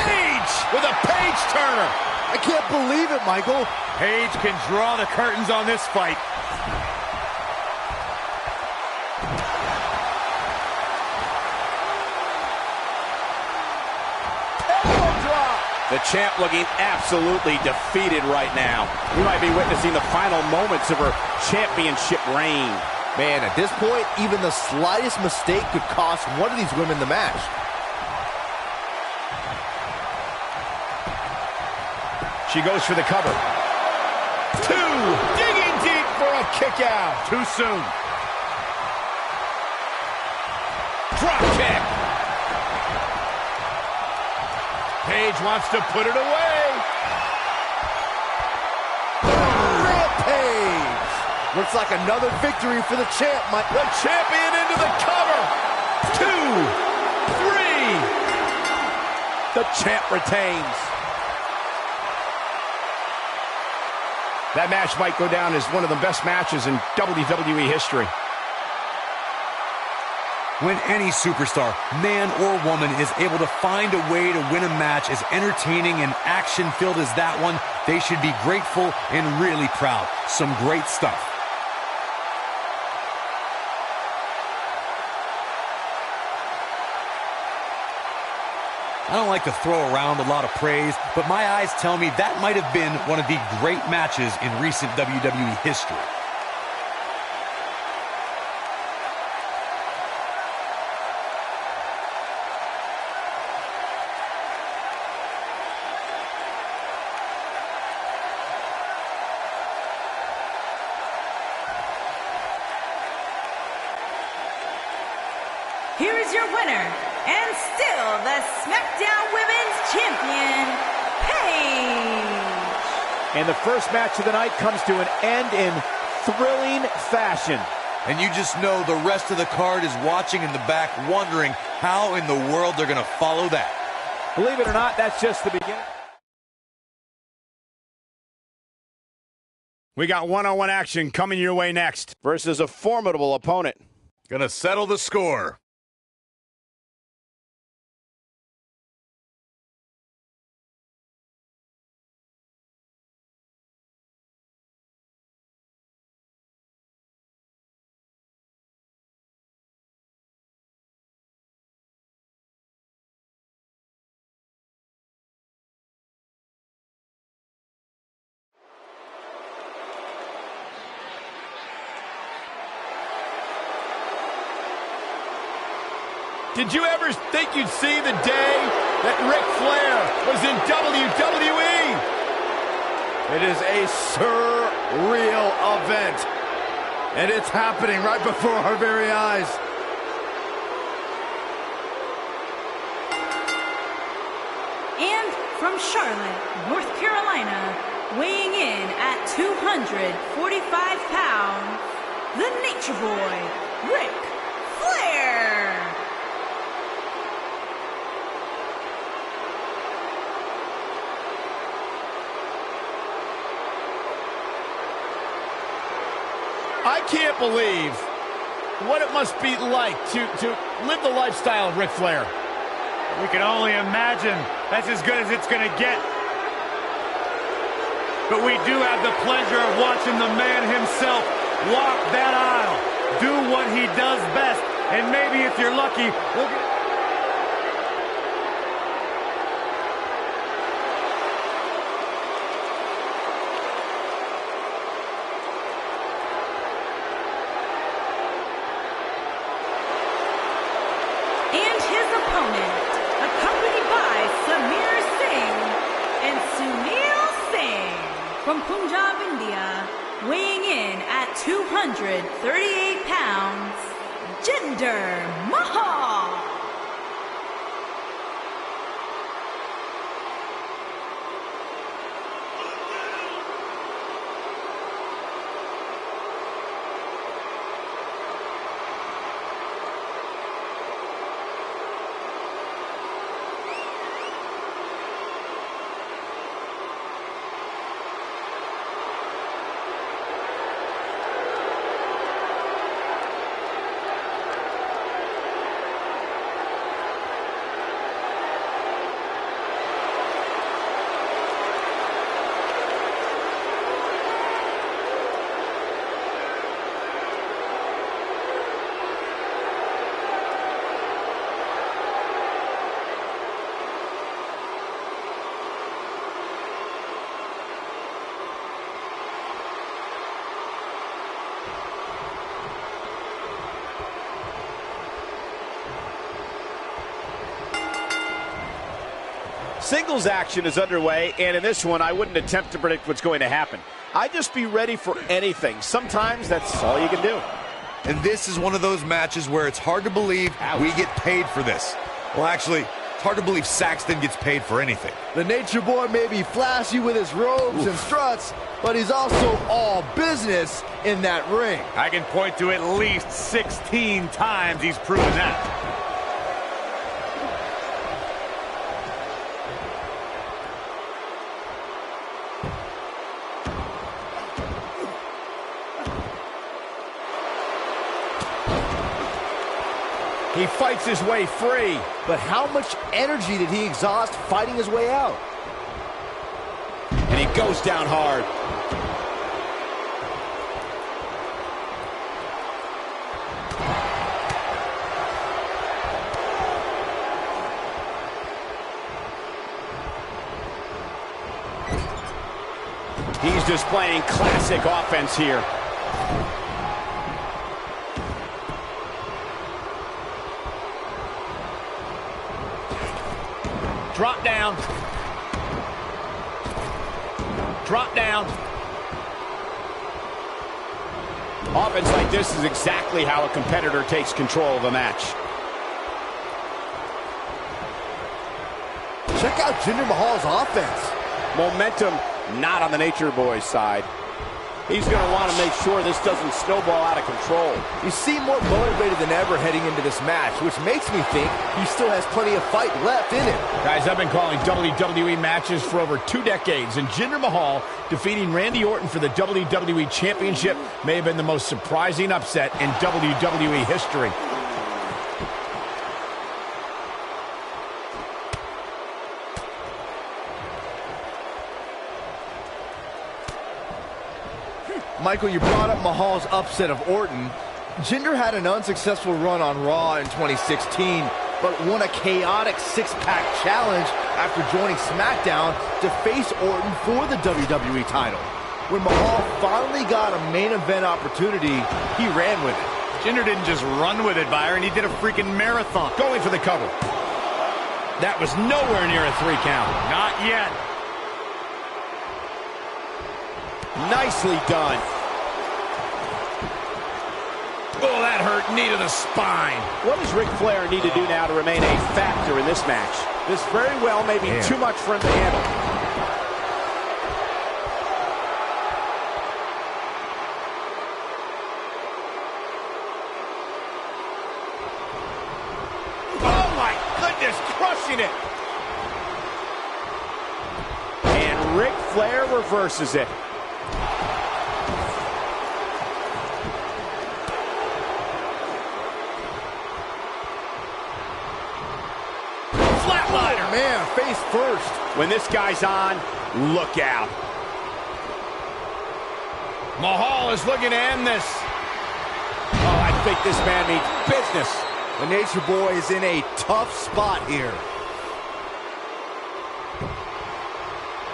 Paige with a page turner. I can't believe it, Michael. Paige can draw the curtains on this fight. The champ looking absolutely defeated right now. We might be witnessing the final moments of her championship reign. Man, at this point, even the slightest mistake could cost one of these women the match. She goes for the cover. Two, digging deep for a kick out. Too soon. Drop kick. Paige wants to put it away. Rampage. Looks like another victory for the champ, Mike. The champion into the cover. 2, 3. The champ retains. That match might go down as one of the best matches in WWE history. When any superstar, man or woman, is able to find a way to win a match as entertaining and action-filled as that one, they should be grateful and really proud. Some great stuff. I don't like to throw around a lot of praise, but my eyes tell me that might have been one of the great matches in recent WWE history. Here is your winner, and still the Smackdown Women's Champion, Paige. And the first match of the night comes to an end in thrilling fashion. And you just know the rest of the card is watching in the back, wondering how in the world they're going to follow that. Believe it or not, that's just the beginning. We got one-on-one action coming your way next. Versus a formidable opponent. Gonna settle the score. Did you ever think you'd see the day that Ric Flair was in WWE? It is a surreal event, and it's happening right before our very eyes. And from Charlotte, North Carolina, weighing in at 245 pounds, the Nature Boy, Ric Flair. I can't believe what it must be like to live the lifestyle of Ric Flair. We can only imagine. That's as good as it's going to get. But we do have the pleasure of watching the man himself walk that aisle, do what he does best, and maybe if you're lucky, we'll get... And his opponent, accompanied by Samir Singh and Sunil Singh from Punjab, India, weighing in at 238 pounds, Jinder Mahal. Singles action is underway, and in this one, I wouldn't attempt to predict what's going to happen. I'd just be ready for anything. Sometimes that's all you can do. And this is one of those matches where it's hard to believe we get paid for this. Well, actually, it's hard to believe Saxton gets paid for anything. The Nature Boy may be flashy with his robes and struts, but he's also all business in that ring. I can point to at least 16 times he's proven that. He fights his way free. But how much energy did he exhaust fighting his way out? And he goes down hard. He's displaying classic offense here. Drop down. Drop down. Offense like this is exactly how a competitor takes control of a match. Check out Jinder Mahal's offense. Momentum not on the Nature Boy's side. He's going to want to make sure this doesn't snowball out of control. You seem more motivated than ever heading into this match, which makes me think he still has plenty of fight left in him. Guys, I've been calling WWE matches for over 2 decades, and Jinder Mahal defeating Randy Orton for the WWE Championship may have been the most surprising upset in WWE history. Michael, you brought up Mahal's upset of Orton. Jinder had an unsuccessful run on Raw in 2016, but won a chaotic 6-pack challenge after joining Smackdown to face Orton for the WWE title. When Mahal finally got a main event opportunity, he ran with it. Jinder didn't just run with it, Byron. He did a freaking marathon. Going for the cover. That was nowhere near a 3 count. Not yet. Nicely done. Oh, that hurt. Knee to the spine. What does Ric Flair need to do now to remain a factor in this match? This very well may be too much for him to handle. Oh, my goodness. Crushing it. And Ric Flair reverses it. Oh, man, face first. When this guy's on, look out. Mahal is looking to end this. Oh, I think this man means business. The Nature Boy is in a tough spot here.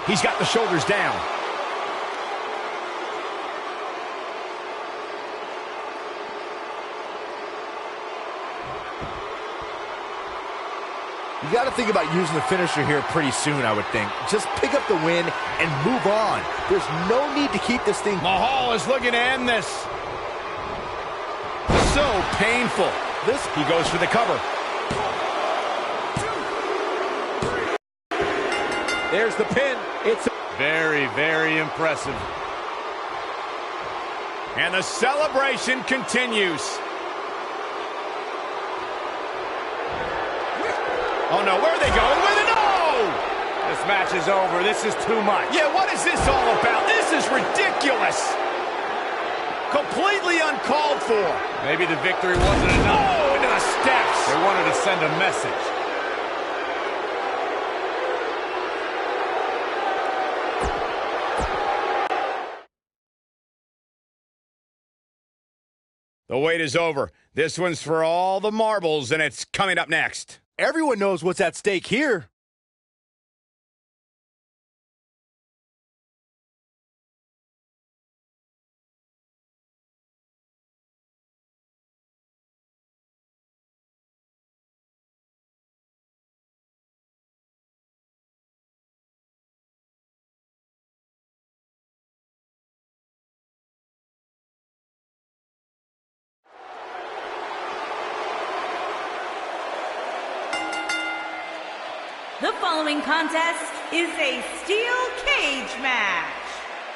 He's got the shoulders down. You got to think about using the finisher here pretty soon, I would think. Just pick up the win and move on. There's no need to keep this thing. Mahal is looking to end this. so painful. He goes for the cover. There's the pin. It's very, very impressive. And the celebration continues. Oh no, where are they going with it? No! This match is over. This is too much. Yeah, what is this all about? This is ridiculous. Completely uncalled for. Maybe the victory wasn't enough. Oh, into the steps. They wanted to send a message. The wait is over. This one's for all the marbles, and it's coming up next. Everyone knows what's at stake here. The following contest is a steel cage match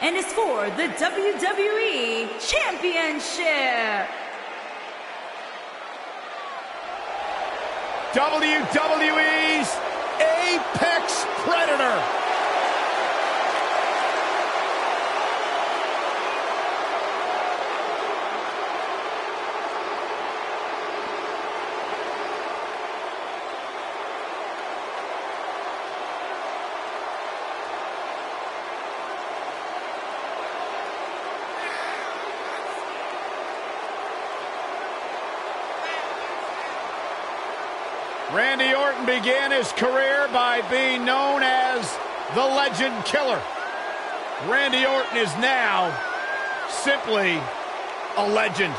and is for the WWE Championship. WWE's Apex Predator. Randy Orton began his career by being known as the Legend Killer. Randy Orton is now simply a legend.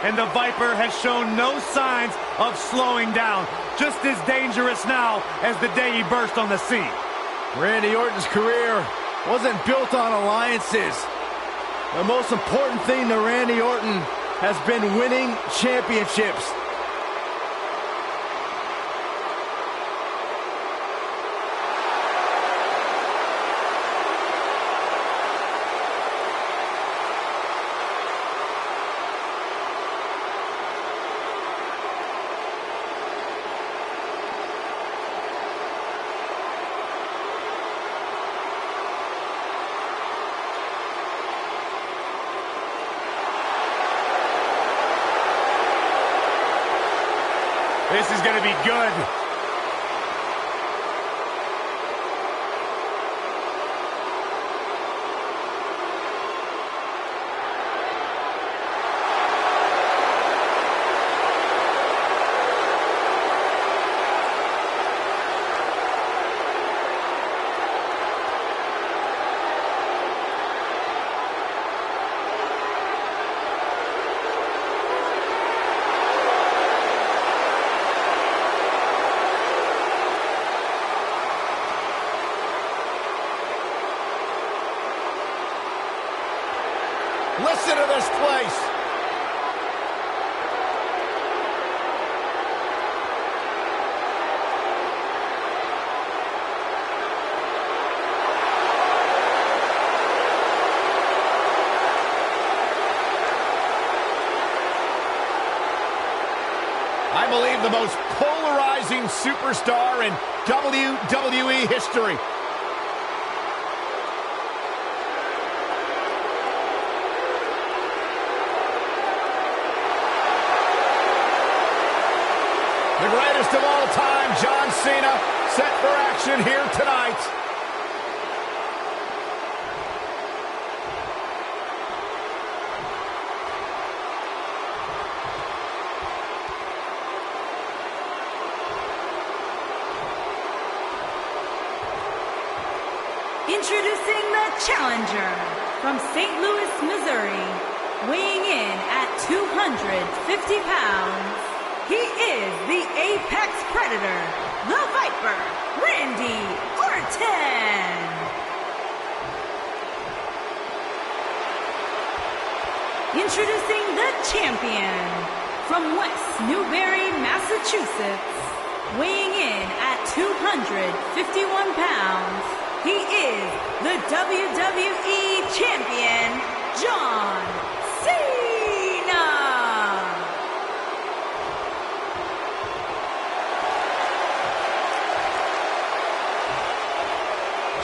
And the Viper has shown no signs of slowing down. Just as dangerous now as the day he burst on the scene. Randy Orton's career wasn't built on alliances. The most important thing to Randy Orton has been winning championships. This is going to be good. Listen to this place. I believe the most polarizing superstar in WWE history. The greatest of all time, John Cena, set for action here tonight. Introducing the challenger from St. Louis, Missouri, weighing in at 250 pounds. He is the Apex Predator, the Viper, Randy Orton. Introducing the champion. From West Newbury, Massachusetts, weighing in at 251 pounds, he is the WWE Champion, John Cena!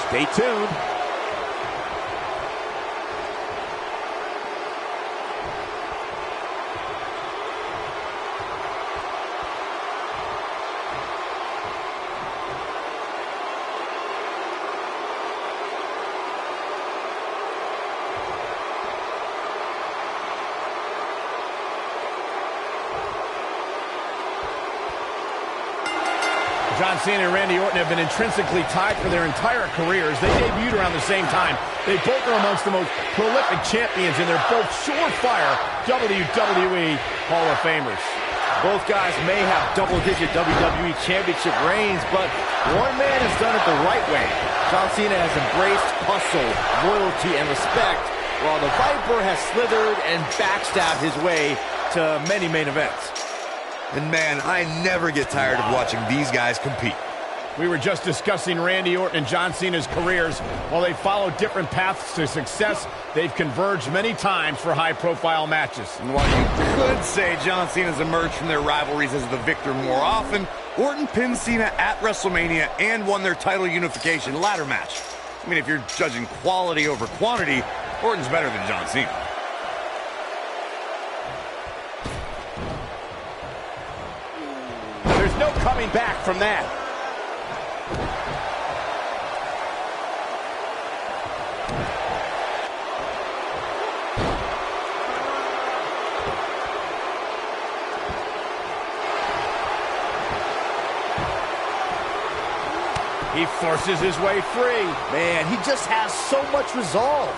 Stay tuned. John Cena and Randy Orton have been intrinsically tied for their entire careers. They debuted around the same time. They both are amongst the most prolific champions, and they're both surefire WWE Hall of Famers. Both guys may have double-digit WWE Championship reigns, but one man has done it the right way. John Cena has embraced hustle, loyalty, and respect, while the Viper has slithered and backstabbed his way to many main events. And man, I never get tired of watching these guys compete. We were just discussing Randy Orton and John Cena's careers. While they followed different paths to success, they've converged many times for high-profile matches. And while you could say John Cena's emerged from their rivalries as the victor more often, Orton pinned Cena at WrestleMania and won their title unification ladder match. I mean, if you're judging quality over quantity, Orton's better than John Cena. There's no coming back from that. He forces his way free. Man, he just has so much resolve.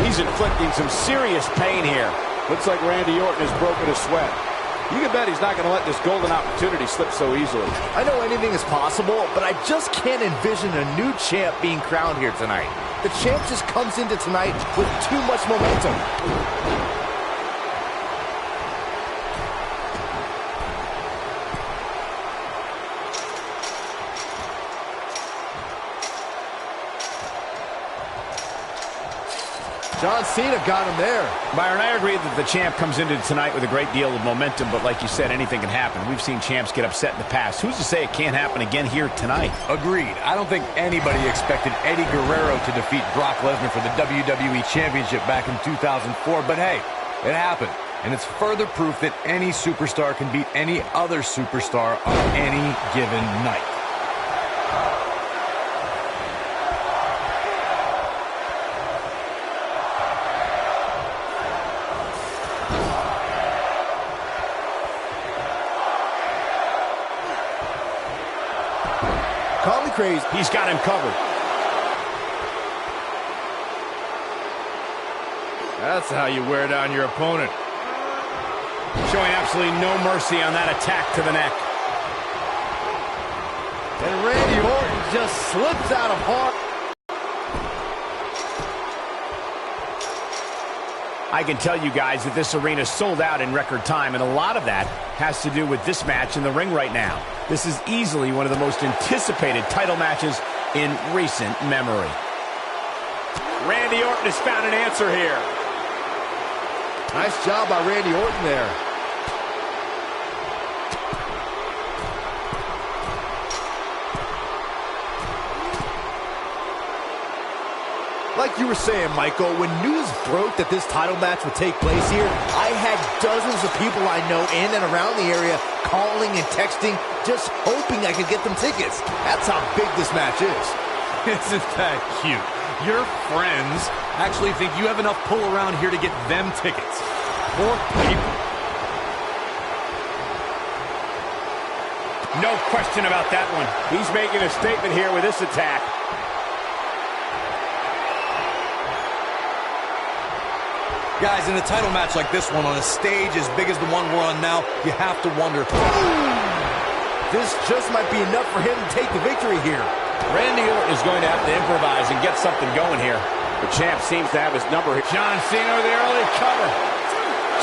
He's inflicting some serious pain here. Looks like Randy Orton has broken a sweat. You can bet he's not going to let this golden opportunity slip so easily. I know anything is possible, but I just can't envision a new champ being crowned here tonight. The champ just comes into tonight with too much momentum. John Cena got him there. Byron, I agree that the champ comes into tonight with a great deal of momentum, but like you said, anything can happen. We've seen champs get upset in the past. Who's to say it can't happen again here tonight? Agreed. I don't think anybody expected Eddie Guerrero to defeat Brock Lesnar for the WWE Championship back in 2004, but hey, it happened. And it's further proof that any superstar can beat any other superstar on any given night. Call me crazy. He's got him covered. That's how you wear down your opponent. Showing absolutely no mercy on that attack to the neck. And Randy Orton just slips out of harm. I can tell you guys that this arena sold out in record time, and a lot of that has to do with this match in the ring right now. This is easily one of the most anticipated title matches in recent memory. Randy Orton has found an answer here. Nice job by Randy Orton there. Like you were saying, Michael, when news broke that this title match would take place here, I had dozens of people I know in and around the area calling and texting, just hoping I could get them tickets. That's how big this match is. Isn't that cute? Your friends actually think you have enough pull around here to get them tickets. Poor people. No question about that one. He's making a statement here with this attack. Guys, in a title match like this one, on a stage as big as the one we're on now, you have to wonder, This just might be enough for him to take the victory here. Randy Orton is going to have to improvise and get something going here. The champ seems to have his number. John Cena with the early cover.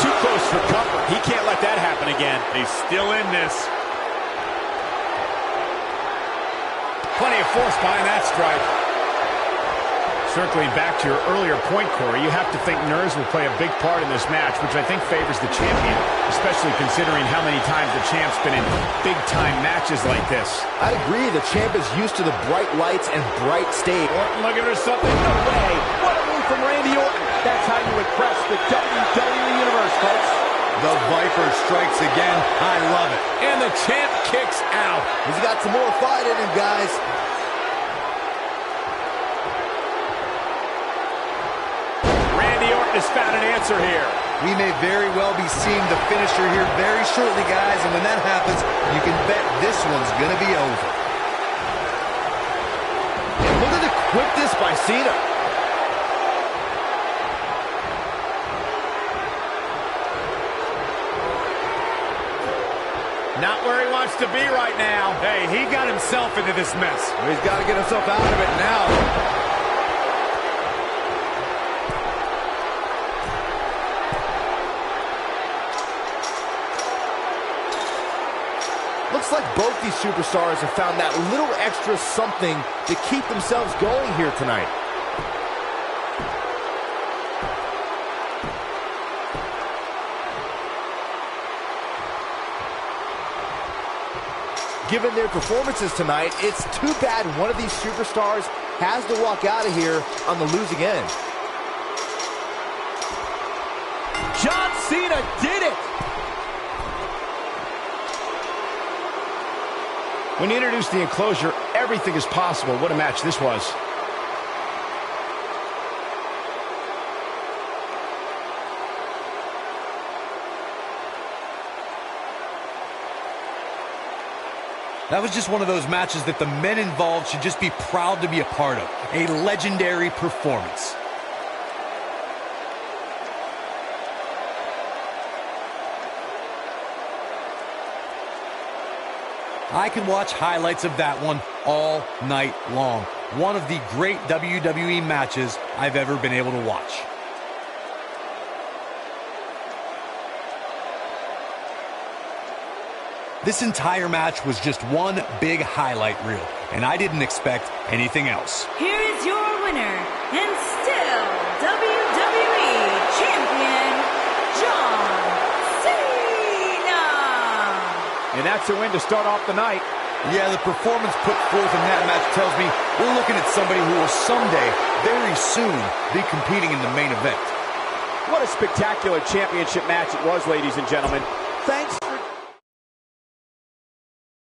Too close for comfort. He can't let that happen again. He's still in this. Plenty of force behind that strike. Circling back to your earlier point, Corey, you have to think nerves will play a big part in this match, which I think favors the champion, especially considering how many times the champ's been in big-time matches like this. I'd agree. The champ is used to the bright lights and bright stage. Orton looking for something. No way. What a move from Randy Orton. That's how you impress the WWE Universe, folks. The Viper strikes again. I love it. And the champ kicks out. He's got some more fight in him, guys. Randy Orton has found an answer here. We may very well be seeing the finisher here very shortly, guys. And when that happens, you can bet this one's going to be over. And look at the quickness by Cena. Not where he wants to be right now. Hey, he got himself into this mess. He's got to get himself out of it now. Looks like both these superstars have found that little extra something to keep themselves going here tonight. Given their performances tonight, it's too bad one of these superstars has to walk out of here on the losing end. John Cena did it. When you introduce the enclosure, everything is possible. What a match this was. That was just one of those matches that the men involved should just be proud to be a part of. A legendary performance. I can watch highlights of that one all night long. One of the great WWE matches I've ever been able to watch. This entire match was just one big highlight reel, and I didn't expect anything else. Here is your winner, and still WWE Champion, John Cena! And that's a win to start off the night. Yeah, the performance put forth in that match tells me we're looking at somebody who will someday, very soon, be competing in the main event. What a spectacular championship match it was, ladies and gentlemen. Thanks